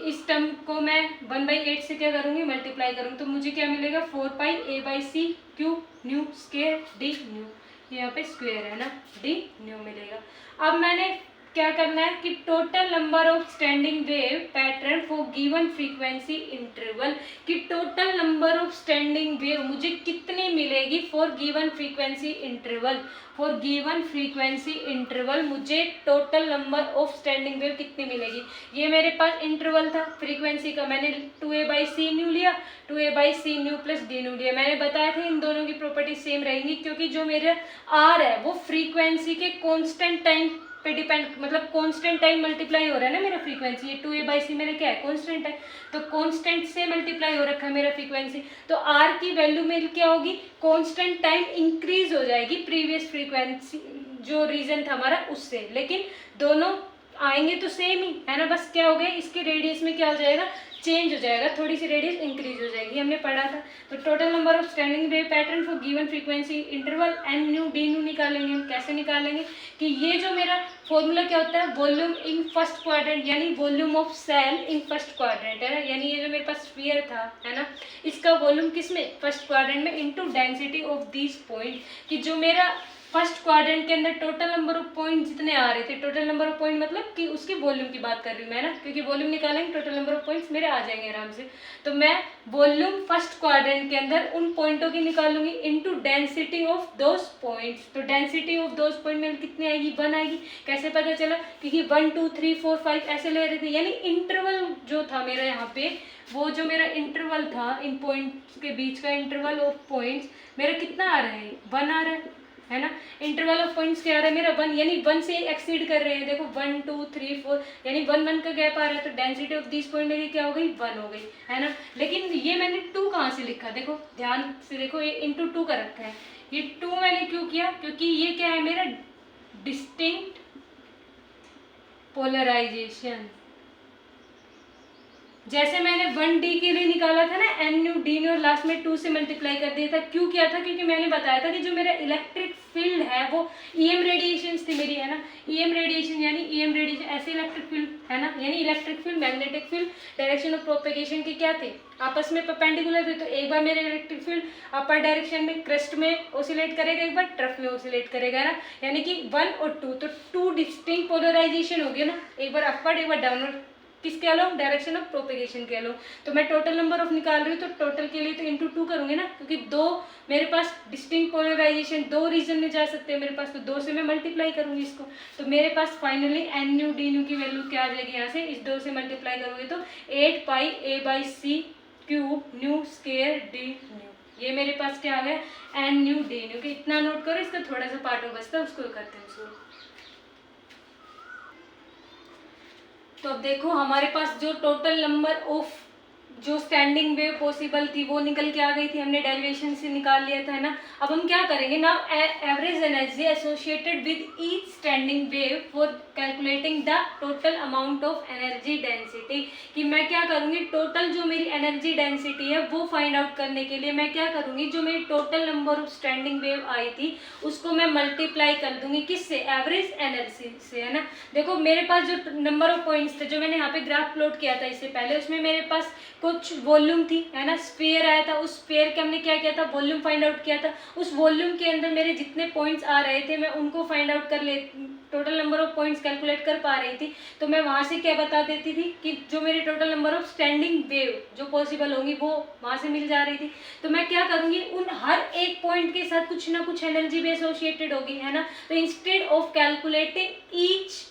इस टर्म को मैं 1/8 से क्या करूंगी, मल्टीप्लाई करूंगी, तो मुझे क्या मिलेगा 4πa/c³ new square d new, यहाँ पे स्क्वायर है ना, डी न्यू मिलेगा। अब मैंने क्या करना है कि total number of standing wave pattern for given frequency interval, कि total number of standing wave मुझे कितनी मिलेगी for given frequency interval. For given frequency interval मुझे total number of standing wave कितनी मिलेगी। ये मेरे पास इंटरवल था फ्रीक्वेंसी का, मैंने 2a/c न्यू लिया, 2a/c nu plus D new लिया। मैंने बताया था इन दोनों की प्रॉपर्टी सेम रहेंगी, क्योंकि जो मेरा आर है वो फ्रीक्वेंसी के कॉन्स्टेंट टाइम पे डिपेंड, मतलब कांस्टेंट टाइम मल्टीप्लाई हो रहा है ना मेरा फ्रीक्वेंसी, ये 2a/c मेरा क्या है, कांस्टेंट है, तो कांस्टेंट से मल्टीप्लाई हो रखा है मेरा फ्रीक्वेंसी। तो r की वैल्यू मेरी क्या होगी, कांस्टेंट टाइम इंक्रीज हो जाएगी प्रीवियस फ्रीक्वेंसी जो रीजन था हमारा उससे, लेकिन दोनों आएंगे तो सेम ही, है ना। बस क्या हो गया, इसके रेडियस में क्या हो जाएगा, चेंज हो जाएगा, थोड़ी सी रेडियस इंक्रीज हो जाएगी, हमने पढ़ा था। तो total number of standing wave pattern for given frequency interval n nu D nu निकालेंगे हम। कैसे निकालेंगे कि ये जो मेरा फॉर्मूला क्या होता है, वॉल्यूम इन फर्स्ट क्वाड्रेंट, यानी volume of cell in first quadrant, है ना, यानी ये जो मेरे पास स्फीयर था, है ना, इसका वॉल्यूम किस में, फर्स्ट क्वाड्रेंट में, into density of this point, कि जो मेरा फर्स्ट क्वाड्रेंट के अंदर टोटल नंबर ऑफ पॉइंट जितने आ रहे थे, टोटल नंबर ऑफ पॉइंट मतलब कि उसकी वॉल्यूम की बात कर रही हूँ मैं ना, क्योंकि वॉल्यूम निकालेंगे टोटल नंबर ऑफ पॉइंट्स मेरे आ जाएंगे आराम से। तो मैं वॉल्यूम फर्स्ट क्वाड्रेंट के अंदर उन पॉइंटों की निकालूंगी into density of those points. तो डेंसिटी ऑफ दोज पॉइंट में कितनी आएगी, 1 आएगी। कैसे पता चला, क्योंकि 1 2 3 4 5 ऐसे ले रहे थे, यानी इंटरवल जो था मेरा यहाँ पे, वो जो मेरा इंटरवल था इन पॉइंट्स के बीच का इंटरवल ऑफ पॉइंट्स मेरा कितना आ रहा है, 1 आ रहा है। है ना। इंटरवल ऑफ पॉइंट्स क्या आ रहा है मेरा 1, यानी 1 से एक्सीड कर रहे हैं, देखो 1 2 3 4, यानी 1 का गैप आ रहा है, तो डेंसिटी ऑफ दिस पॉइंट क्या हो गई 1 हो गई, है ना। लेकिन ये मैंने 2 कहाँ से लिखा, देखो ध्यान से देखो, ये इंटू 2 का रखा है, ये 2 मैंने क्यों किया, क्योंकि ये क्या है मेरा डिस्टिंक्ट पोलराइजेशन। जैसे मैंने 1D के लिए निकाला था ना n न्यू डी न्यू और लास्ट में 2 से मल्टीप्लाई कर दिया था, क्यों किया था, क्योंकि मैंने बताया था कि जो मेरा इलेक्ट्रिक फील्ड है वो EM रेडिएशंस थी मेरी, है ना। EM रेडिएशन यानी EM रेडिएशन ऐसे इलेक्ट्रिक फील्ड, है ना, यानी electric field magnetic field direction of propagation के क्या थे, आपस में परपेंडिकुलर थे। तो एक बार मेरा इलेक्ट्रिक फील्ड अपर डायरेक्शन में क्रेस्ट में ऑसिलेट करेगा, एक बार ट्रफ में ऑसिलेट करेगा ना, यानी कि 1 और 2, तो 2 डिस्टिंक्ट पोलराइजेशन हो गया ना, एक बार अपवर्ड एक बार डाउनवर्ड, किसके अलोंग, डायरेक्शन ऑफ प्रोपेगेशन के अलोंग। तो मैं टोटल नंबर ऑफ निकाल रही हूँ, तो टोटल के लिए तो इंटू 2 करूंगी ना, क्योंकि 2 मेरे पास डिस्टिंक्ट पोलराइजेशन 2 रीजन में जा सकते हैं मेरे पास, तो 2 से मैं मल्टीप्लाई करूंगी इसको, तो मेरे पास finally n nu D nu की वैल्यू क्या आ जाएगी, यहाँ से इस 2 से मल्टीप्लाई करोगे तो 8 pi a by c cube nu square d nu, ये मेरे पास क्या आ गया एन न्यू डी न्यू। इतना नोट करो, इसका थोड़ा सा पार्ट और बचता है उसको करते हैं उसको। तो अब देखो हमारे पास जो टोटल नंबर ऑफ जो स्टैंडिंग वेव पॉसिबल थी वो निकल के आ गई थी, हमने डेरिवेशन से निकाल लिया था, है ना। अब हम क्या करेंगे ना, average energy associated with each standing wave for calculating the total amount of energy density, कि मैं क्या करूंगी टोटल जो मेरी एनर्जी डेंसिटी है वो फाइंड आउट करने के लिए मैं क्या करूंगी, जो मेरी total number of standing wave आई थी उसको मैं मल्टीप्लाई कर दूंगी किससे, एवरेज एनर्जी से, है ना। देखो मेरे पास जो नंबर ऑफ पॉइंट्स थे, जो मैंने यहाँ पे ग्राफ प्लॉट किया था इससे पहले, उसमें मेरे पास कुछ वॉल्यूम थी, है ना, स्फीयर आया था, उस स्फीयर के हमने क्या किया था, वॉल्यूम फाइंड आउट किया था, उस वॉल्यूम के अंदर मेरे जितने पॉइंट्स आ रहे थे मैं उनको फाइंड आउट कर ले, total number of points calculate कर पा रही थी, तो मैं वहां से क्या बता देती थी कि जो मेरी total number of standing wave जो पॉसिबल होंगी वो वहां से मिल जा रही थी। तो मैं क्या करूंगी, उन हर एक पॉइंट के साथ कुछ ना कुछ एनर्जी भी एसोसिएटेड होगी, है ना। तो instead of calculating each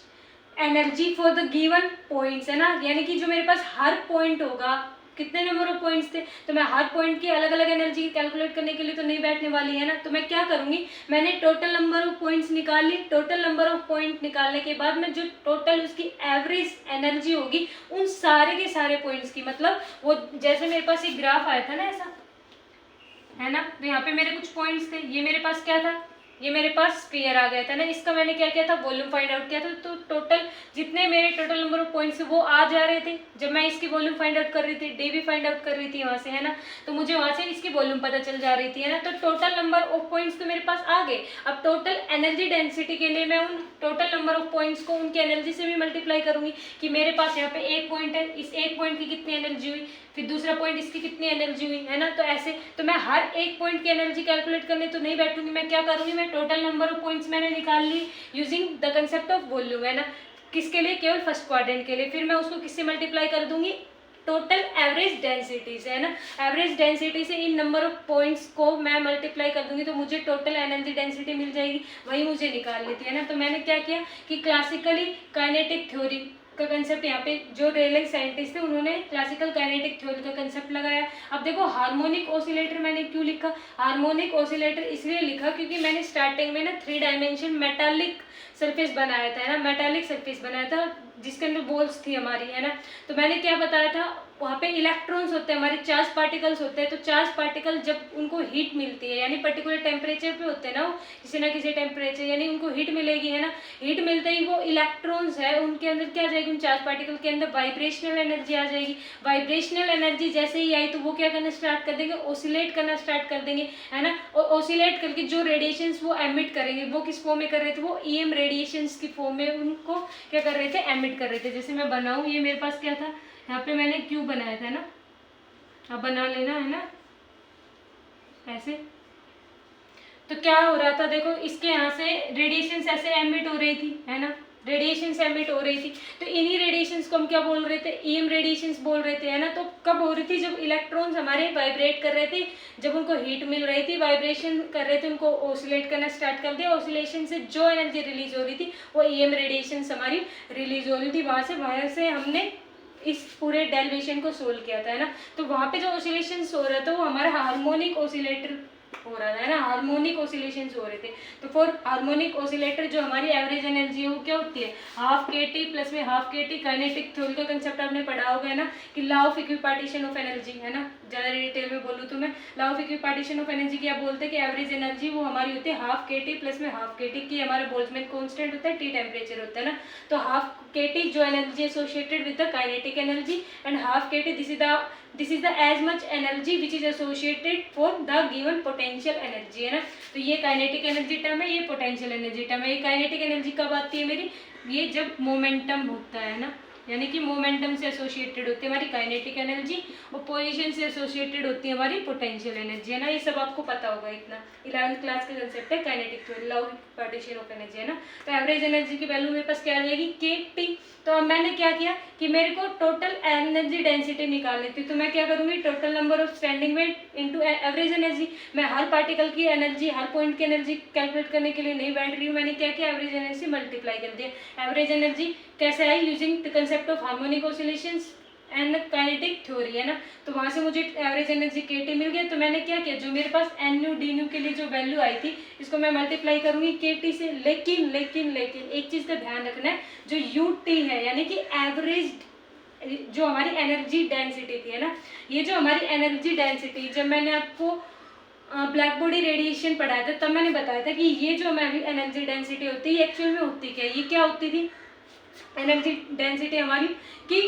energy for the given points, है ना, यानी कि जो मेरे पास हर पॉइंट होगा, कितने नंबर ऑफ पॉइंट्स थे, तो मैं हर पॉइंट की अलग अलग एनर्जी कैलकुलेट करने के लिए तो नहीं बैठने वाली, है ना। तो मैं क्या करूंगी, मैंने टोटल नंबर ऑफ पॉइंट्स निकाल ली, टोटल नंबर ऑफ पॉइंट निकालने के बाद में जो टोटल उसकी एवरेज एनर्जी होगी उन सारे के सारे पॉइंट्स की, मतलब वो जैसे मेरे पास एक ग्राफ आया था ना ऐसा, है ना, तो यहाँ पे मेरे कुछ पॉइंट्स थे, ये मेरे पास क्या था, ये मेरे पास स्फीयर आ गया था ना, इसका मैंने क्या किया था, वॉल्यूम फाइंड आउट किया था, तो टोटल जितने मेरे टोटल नंबर ऑफ पॉइंट्स वो आ जा रहे थे जब मैं इसकी वॉल्यूम फाइंड आउट कर रही थी, डी भी फाइंड आउट कर रही थी वहां से, है ना, तो मुझे वहां से इसकी वॉल्यूम पता चल जा रही थी, है ना। तो टोटल नंबर ऑफ पॉइंट्स तो मेरे पास आ गए। अब टोटल एनर्जी डेंसिटी के लिए मैं उन टोटल नंबर ऑफ पॉइंट्स को उनकी एनर्जी से भी मल्टीप्लाई करूंगी, कि मेरे पास यहाँ पे एक पॉइंट है, इस एक पॉइंट की कितनी एनर्जी हुई, फिर दूसरा पॉइंट इसकी कितनी एनर्जी हुई, है ना। तो ऐसे तो मैं हर एक पॉइंट की एनर्जी कैलकुलेट करने तो नहीं बैठूंगी, मैं क्या करूंगी, मैं टोटल नंबर ऑफ पॉइंट्स मैंने निकाल ली using the concept of volume, है ना, किसके लिए, केवल फर्स्ट क्वाड्रेंट के लिए, फिर मैं उसको किससे मल्टीप्लाई कर दूंगी, टोटल एवरेज डेंसिटी से, है ना। एवरेज डेंसिटी से इन नंबर ऑफ पॉइंट्स को मैं मल्टीप्लाई कर दूंगी तो मुझे टोटल एनर्जी डेंसिटी मिल जाएगी, वही मुझे निकाल लेती है ना। तो मैंने क्या किया कि क्लासिकली काइनेटिक थ्योरी का कंसेप्ट, यहाँ पे जो रेलेक्स साइंटिस्ट थे उन्होंने क्लासिकल काइनेटिक थ्योरी का कंसेप्ट लगाया। अब देखो हार्मोनिक ऑसिलेटर मैंने क्यों लिखा, हार्मोनिक ऑसिलेटर इसलिए लिखा क्योंकि मैंने स्टार्टिंग में ना 3 डायमेंशन मेटालिक सरफेस बनाया था, है ना, मेटालिक सरफेस बनाया था जिसके अंदर बॉल्स थी हमारी, है ना। तो मैंने क्या बताया था, वहाँ पे इलेक्ट्रॉन्स होते हैं, हमारे चार्ज पार्टिकल्स होते हैं, तो चार्ज पार्टिकल जब उनको हीट मिलती है, यानी पर्टिकुलर टेम्परेचर पे होते हैं ना वो, किसी ना किसी टेम्परेचर, यानी उनको हीट मिलेगी, है ना। हीट मिलते ही वो इलेक्ट्रॉन्स है उनके अंदर क्या जाएगी, उन चार्ज पार्टिकल के अंदर वाइब्रेशनल एनर्जी आ जाएगी। वाइब्रेशनल एनर्जी जैसे ही आई तो वो क्या करना स्टार्ट कर देंगे, ऑसिलेट करना स्टार्ट कर देंगे, है ना। और ऑसिलेट करके जो रेडिएशंस वो एमिट करेंगे वो किस फॉर्म में कर रहे थे, वो EM रेडिएशंस की फॉर्म में उनको क्या कर रहे थे, एमिट कर रहे थे। जैसे मैं बनाऊँ, ये मेरे पास क्या था, यहाँ पे मैंने क्यूब बनाया था ना, अब बना लेना, है ना, ऐसे। तो क्या हो रहा था, देखो इसके यहाँ से रेडिएशंस ऐसे एमिट हो रही थी, है ना, रेडिएशंस एमिट हो रही थी, तो इन्हीं रेडिएशंस को हम क्या बोल रहे थे, EM रेडिएशंस बोल रहे थे, है ना। तो कब हो रही थी, जब इलेक्ट्रॉन्स हमारे वाइब्रेट कर रहे थे, जब उनको हीट मिल रही थी, वाइब्रेशन कर रहे थे, उनको ऑसिलेट करना स्टार्ट कर दिया, ऑसिलेशन से जो एनर्जी रिलीज हो रही थी वो EM रेडिएशंस हमारी रिलीज हो रही थी, वहां से हमने इस पूरे डेरिवेशन को सोल्व किया था, है ना। तो वहाँ पे जो ऑसिलेशन हो रहा था वो हमारा हार्मोनिक ऑसिलेटर हो रहा था, है ना, हार्मोनिक ऑसिलेशंस हो रहे थे। तो फॉर हार्मोनिक ऑसिलेटर जो हमारी एवरेज एनर्जी है वो क्या होती है, हाफ के टी प्लस में half k T. Kinetic theory का कंसेप्ट आपने पढ़ा होगा, है ना, कि law of equipartition of energy, है ना, ज़्यादा डिटेल में बोलूँ तो मैं, law of equipartition of energy क्या बोलते हैं कि एवरेज एनर्जी वो हमारी होती है हाफ के टी प्लस में हाफ के टी की, हमारा बोल्ट्जमैन कांस्टेंट होता है, टी टेम्परेचर होता है ना। तो हाफ के टी जो energy associated with the kinetic energy and half k T this is the as much energy which is associated for the given potential energy, है ना। तो ये काइनेटिक एनर्जी टर्म है, ये पोटेंशियल एनर्जी टर्म है। ये kinetic energy कब आती है मेरी, ये जब मोमेंटम होता है ना, यानी कि मोमेंटम से एसोसिएटेड होती है हमारी काइनेटिक एनर्जी और पोजीशन से एसोसिएटेड होती है हमारी पोटेंशियल एनर्जी, है ना। ये सब आपको पता होगा, इतना 11th क्लास का कंसेप्ट है kinetic theory, law of partition of energy, है ना। तो एवरेज एनर्जी की वैल्यू मेरे पास क्या आ जाएगी, के टी। तो अब मैंने क्या किया कि मेरे को टोटल एनर्जी डेंसिटी निकालनी थी, तो मैं क्या करूँगी, total number of standing weight into average energy. मैं हर पार्टिकल की एनर्जी, हर पॉइंट की एनर्जी कैलकुलेट करने के लिए नहीं बैठ रही हूँ, मैंने क्या किया, एवरेज एनर्जी मल्टीप्लाई कर दिया। एवरेज एनर्जी कैसे आई, using the concept of harmonic oscillations and kinetic theory, है ना। तो वहाँ से मुझे एवरेज एनर्जी के टी मिल गया। तो मैंने क्या किया, जो मेरे पास एन न्यू डी न्यू के लिए जो वैल्यू आई थी इसको मैं मल्टीप्लाई करूँगी के टी से। लेकिन लेकिन लेकिन एक चीज़ का ध्यान रखना है, जो यू टी है यानी कि एवरेज जो हमारी एनर्जी डेंसिटी थी, है ना, ये जो हमारी एनर्जी डेंसिटी, जब मैंने आपको ब्लैक बॉडी रेडिएशन पढ़ाया था तब मैंने बताया था कि ये जो हमारी एनर्जी डेंसिटी होती है एक्चुअल में होती क्या है, ये क्या होती थी एनर्जी डेंसिटी हमारी, कि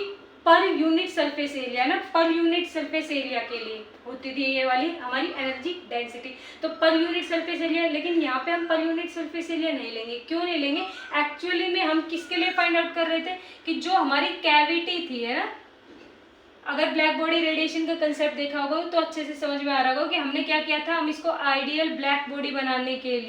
पर यूनिट सरफेस एरिया, ना, पर यूनिट सरफेस एरिया के लिए होती थी ये वाली हमारी एनर्जी डेंसिटी। तो पर यूनिट सरफेस एरिया, लेकिन यहाँ पे हम पर यूनिट सरफेस एरिया नहीं लेंगे। क्यों नहीं लेंगे, एक्चुअली में हम किसके लिए फाइंड आउट कर रहे थे कि जो हमारी कैविटी थी, है ना, अगर ब्लैक बॉडी रेडिएशन का कंसेप्ट देखा होगा तो अच्छे से समझ में आ रहा होगा कि हमने क्या किया था, हम इसको आइडियल ब्लैक बॉडी बनाने के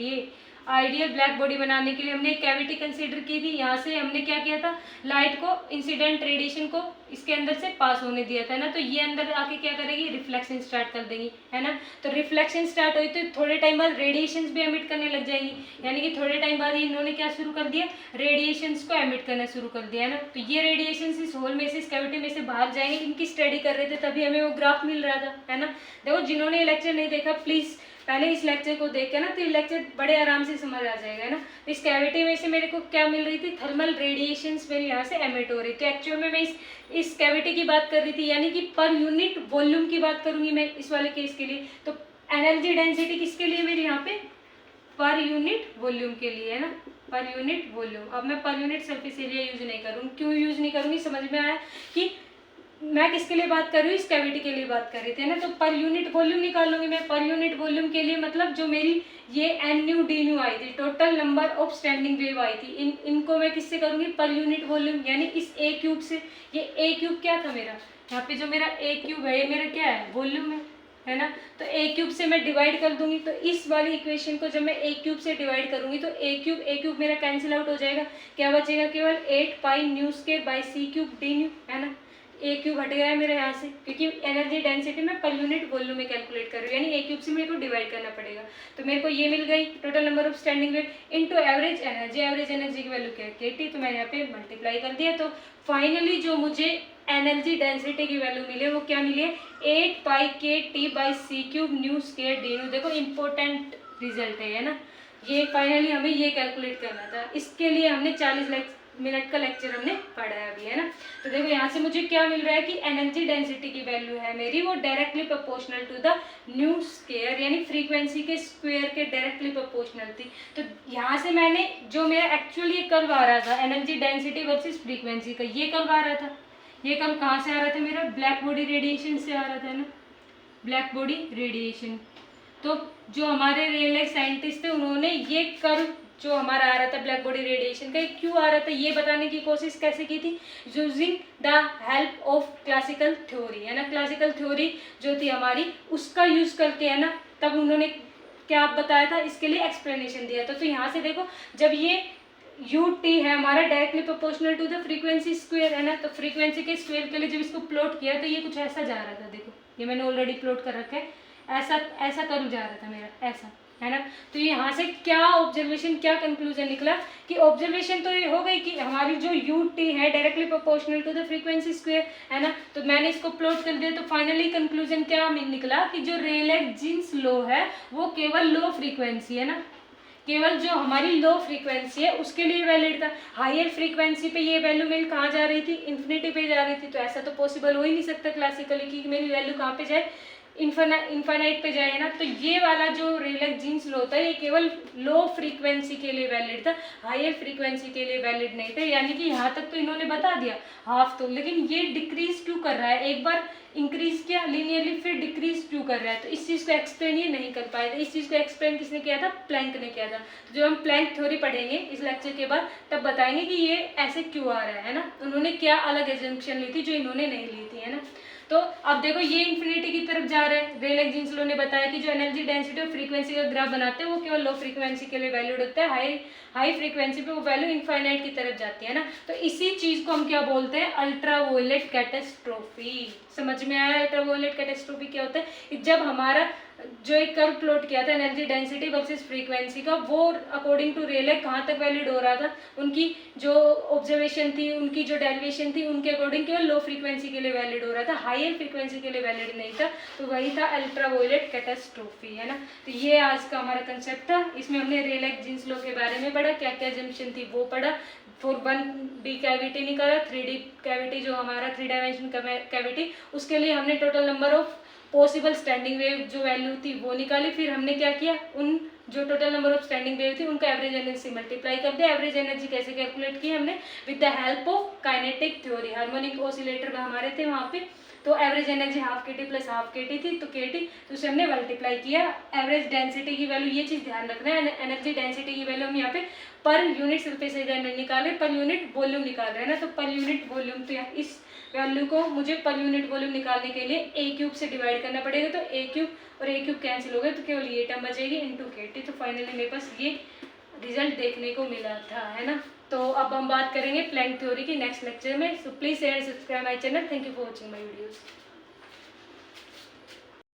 लिए हमने एक कैविटी कंसीडर की थी। यहाँ से हमने क्या किया था, लाइट को, इंसिडेंट रेडिएशन को इसके अंदर से पास होने दिया था ना। तो ये अंदर आके क्या करेगी, रिफ्लेक्शन स्टार्ट कर देंगी, है ना। तो रिफ्लेक्शन स्टार्ट हुई तो थोड़े टाइम बाद रेडिएशंस भी एमिट करने लग जाएंगी, यानी कि थोड़े टाइम बाद इन्होंने क्या शुरू कर दिया, रेडिएशंस को एमिट करना शुरू कर दिया, है ना। तो ये रेडिएशंस इस होल में से, इस कैविटी में से बाहर जाएंगे। इनकी स्टडी कर रहे थे तभी हमें वो ग्राफ मिल रहा था, है ना। देखो जिन्होंने ये लेक्चर नहीं देखा प्लीज़ पहले इस लेक्चर को देख के ना, तो ये लेक्चर बड़े आराम से समझ आ जाएगा, है ना। तो इस कैविटी में से मेरे को क्या मिल रही थी, थर्मल रेडिएशंस मेरे यहाँ से एमिट हो रही थी। एक्चुअल में मैं इस कैविटी की बात कर रही थी, यानी कि पर यूनिट वॉल्यूम की बात करूंगी मैं इस वाले केस के लिए। तो एनर्जी डेंसिटी किसके लिए मेरी यहाँ पे, पर यूनिट वॉल्यूम के लिए, है ना, पर यूनिट वॉल्यूम। अब मैं per unit surface area use नहीं करूँगी। क्यों यूज नहीं करूँगी, समझ में आया कि मैं किसके लिए बात कर रही हूँ, इस कैविटी के लिए बात कर रही थी, है ना। तो पर यूनिट वॉल्यूम निकाल लूंगी मैं। पर यूनिट वॉल्यूम के लिए मतलब जो मेरी ये एन न्यू डी न्यू आई थी, total number of standing wave आई थी, इनको मैं किससे करूँगी, पर यूनिट वॉल्यूम, यानी इस ए क्यूब से। ये ए क्यूब क्या था मेरा, यहाँ पे जो मेरा ए क्यूब है ये मेरा क्या है, वॉल्यूम है ना। तो ए क्यूब से मैं डिवाइड कर दूंगी। तो इस वाली इक्वेशन को जब मैं ए क्यूब से डिवाइड करूंगी तो ए क्यूब मेरा कैंसिल आउट हो जाएगा। क्या बचेगा, केवल 8 pi nu square by c cube d nu, है ना। ए क्यूब हट गया है मेरा यहाँ से, क्योंकि एनर्जी डेंसिटी में पर यूनिट वॉल्यूम में कैलकुलेट कर रही हूँ, यानी ए क्यूब से मेरे को डिवाइड करना पड़ेगा। तो मेरे को ये मिल गई total number of standing wave into average energy. Average energy की वैल्यू क्या है, के टी। तो मैंने यहाँ पे मल्टीप्लाई कर दिया। तो फाइनली जो मुझे एनर्जी डेंसिटी की वैल्यू मिली है वो क्या मिली है, 8 pi k t by c cube nu square d nu. देखो इंपॉर्टेंट रिजल्ट है ना ये। फाइनली हमें ये कैलकुलेट करना था, इसके लिए हमने 40 मिनट का लेक्चर हमने पढ़ा है अभी, है ना। तो देखो यहाँ से मुझे क्या मिल रहा है कि एनर्जी डेंसिटी की वैल्यू है मेरी वो directly proportional to the nu square, यानी फ्रीक्वेंसी के स्क्वायर के डायरेक्टली प्रोपोर्शनल थी। तो यहाँ से मैंने जो मेरा एक्चुअली कर्व आ रहा था एनर्जी डेंसिटी वर्सेस फ्रीक्वेंसी का, ये कर्व आ रहा था। ये कर्व कहाँ से आ रहा था मेरा, ब्लैक बॉडी रेडिएशन से आ रहा था ना, ब्लैक बॉडी रेडिएशन। तो जो हमारे रियल लाइफ साइंटिस्ट थे उन्होंने ये कर्व जो हमारा आ रहा था ब्लैक बॉडी रेडिएशन का क्यों आ रहा था ये बताने की कोशिश कैसे की थी, using the help of classical theory, है ना। क्लासिकल थ्योरी जो थी हमारी उसका यूज करके, है ना, तब उन्होंने क्या बताया था, इसके लिए एक्सप्लेनेशन दिया था। तो यहाँ से देखो जब ये यू टी है हमारा directly proportional to the frequency square, है ना। तो फ्रीक्वेंसी के स्क्वायर के लिए जब इसको प्लॉट किया तो ये कुछ ऐसा जा रहा था। देखो ये मैंने ऑलरेडी प्लॉट कर रखा है, ऐसा ऐसा कर्व जा रहा था मेरा, ऐसा, है ना। तो यहाँ से क्या ऑब्जर्वेशन, क्या कंक्लूजन निकला कि ऑब्जर्वेशन तो ये हो गई कि हमारी जो यू टी है directly proportional to the frequency square, है ना। तो मैंने इसको प्लॉट कर दिया, तो फाइनली कंक्लूजन क्या निकला कि जो रेले-जीन्स लॉ है वो केवल लो फ्रीक्वेंसी, है ना, केवल जो हमारी लो फ्रीक्वेंसी है उसके लिए वैलिड था। हायर फ्रीक्वेंसी पे ये वैल्यू मेरी कहाँ जा रही थी, इन्फिनिटी पे जा रही थी। तो ऐसा तो पॉसिबल हो ही नहीं सकता क्लासिकली कि मेरी वैल्यू कहाँ पे जाए, इन्फानाइट पे जाए ना। तो ये वाला जो रेले-जीन्स लॉ था ये केवल लो फ्रीक्वेंसी के लिए वैलिड था, हायर फ्रीक्वेंसी के लिए वैलिड नहीं था। यानी कि यहाँ तक तो इन्होंने बता दिया हाफ तो, लेकिन ये डिक्रीज क्यों कर रहा है, एक बार इंक्रीज किया लीनियरली फिर डिक्रीज क्यों कर रहा है, तो इस चीज़ को एक्सप्लेन ये नहीं कर पाए थे। इस चीज़ को एक्सप्लेन किसने किया था, प्लैंक ने किया था। तो जब हम प्लैंक थ्योरी पढ़ेंगे इस लेक्चर के बाद तब बताएंगे कि ये ऐसे क्यों आ रहा है ना, उन्होंने क्या अलग एजम्पशन ली थी जो इन्होंने नहीं ली थी, है ना। तो अब देखो ये इन्फिनिटी की तरफ जा रहा है। रेले-जीन्स लॉ ने बताया कि जो एनर्जी डेंसिटी और फ्रीक्वेंसी का ग्राफ बनाते हैं वो केवल लो फ्रीक्वेंसी के लिए वैल्यूड होता है, हाई फ्रीक्वेंसी पे वो वैल्यू इनफाइनाइट की तरफ जाती है ना। तो इसी चीज को हम क्या बोलते हैं, अल्ट्रावायलेट कैटास्ट्रोफी। समझ में आया अल्ट्रावायलेट कैटास्ट्रोफी क्या होता है, जब हमारा जो एक कर्व प्लॉट किया था एनर्जी डेंसिटी वर्सेस फ्रीक्वेंसी का, वो अकॉर्डिंग टू रेले कहाँ तक वैलिड हो रहा था, उनकी जो ऑब्जर्वेशन थी, उनकी जो डेरिवेशन थी, उनके अकॉर्डिंग केवल लो फ्रीक्वेंसी के लिए वैलिड हो रहा था, हायर फ्रीक्वेंसी के लिए वैलिड नहीं था। तो वही था अल्ट्रावायलेट कैटास्ट्रोफी, है ना। तो ये आज का हमारा कंसेप्ट था। इसमें हमने रेले-जीन्स लॉ के बारे में पढ़ा, क्या क्या जंक्शन थी वो पढ़ा, फॉर 1D कैविटी निकाला, 3D कैविटी जो हमारा 3 डायमेंशन कैविटी, उसके लिए हमने total number of possible standing wave जो वैल्यू थी वो निकाली। फिर हमने क्या किया, उन जो total number of standing wave थी उनका एवरेज एनर्जी से मल्टीप्लाई कर दिया। एवरेज एनर्जी कैसे कैलकुलेट की हमने, with the help of kinetic theory. Harmonic oscillator में हमारे थे वहाँ पे, तो average energy half k T plus half k T थी, तो के टी, तो उसे हमने मल्टीप्लाई किया। एवरेज डेंसिटी की वैल्यू, ये चीज़ ध्यान रखना है, एनर्जी डेंसिटी की वैल्यू हम यहाँ पे पर यूनिट सरफेस एरिया नहीं निकाल रहे, पर यूनिट वॉल्यूम निकाल रहे हैं ना। तो पर यूनिट वॉल्यूम, तो यहाँ इस वैल्यू को मुझे पर यूनिट वॉल्यूम निकालने के लिए ए क्यूब से डिवाइड करना पड़ेगा। तो ए क्यूब और ए क्यूब कैंसिल हो गए, तो केवल ये टर्म बचेगी इनटू के टी। तो फाइनली मेरे पास ये रिजल्ट देखने को मिला था, है ना। तो अब हम बात करेंगे प्लैंक थ्योरी की नेक्स्ट लेक्चर में। So please share subscribe my channel. Thank you for watching my videos.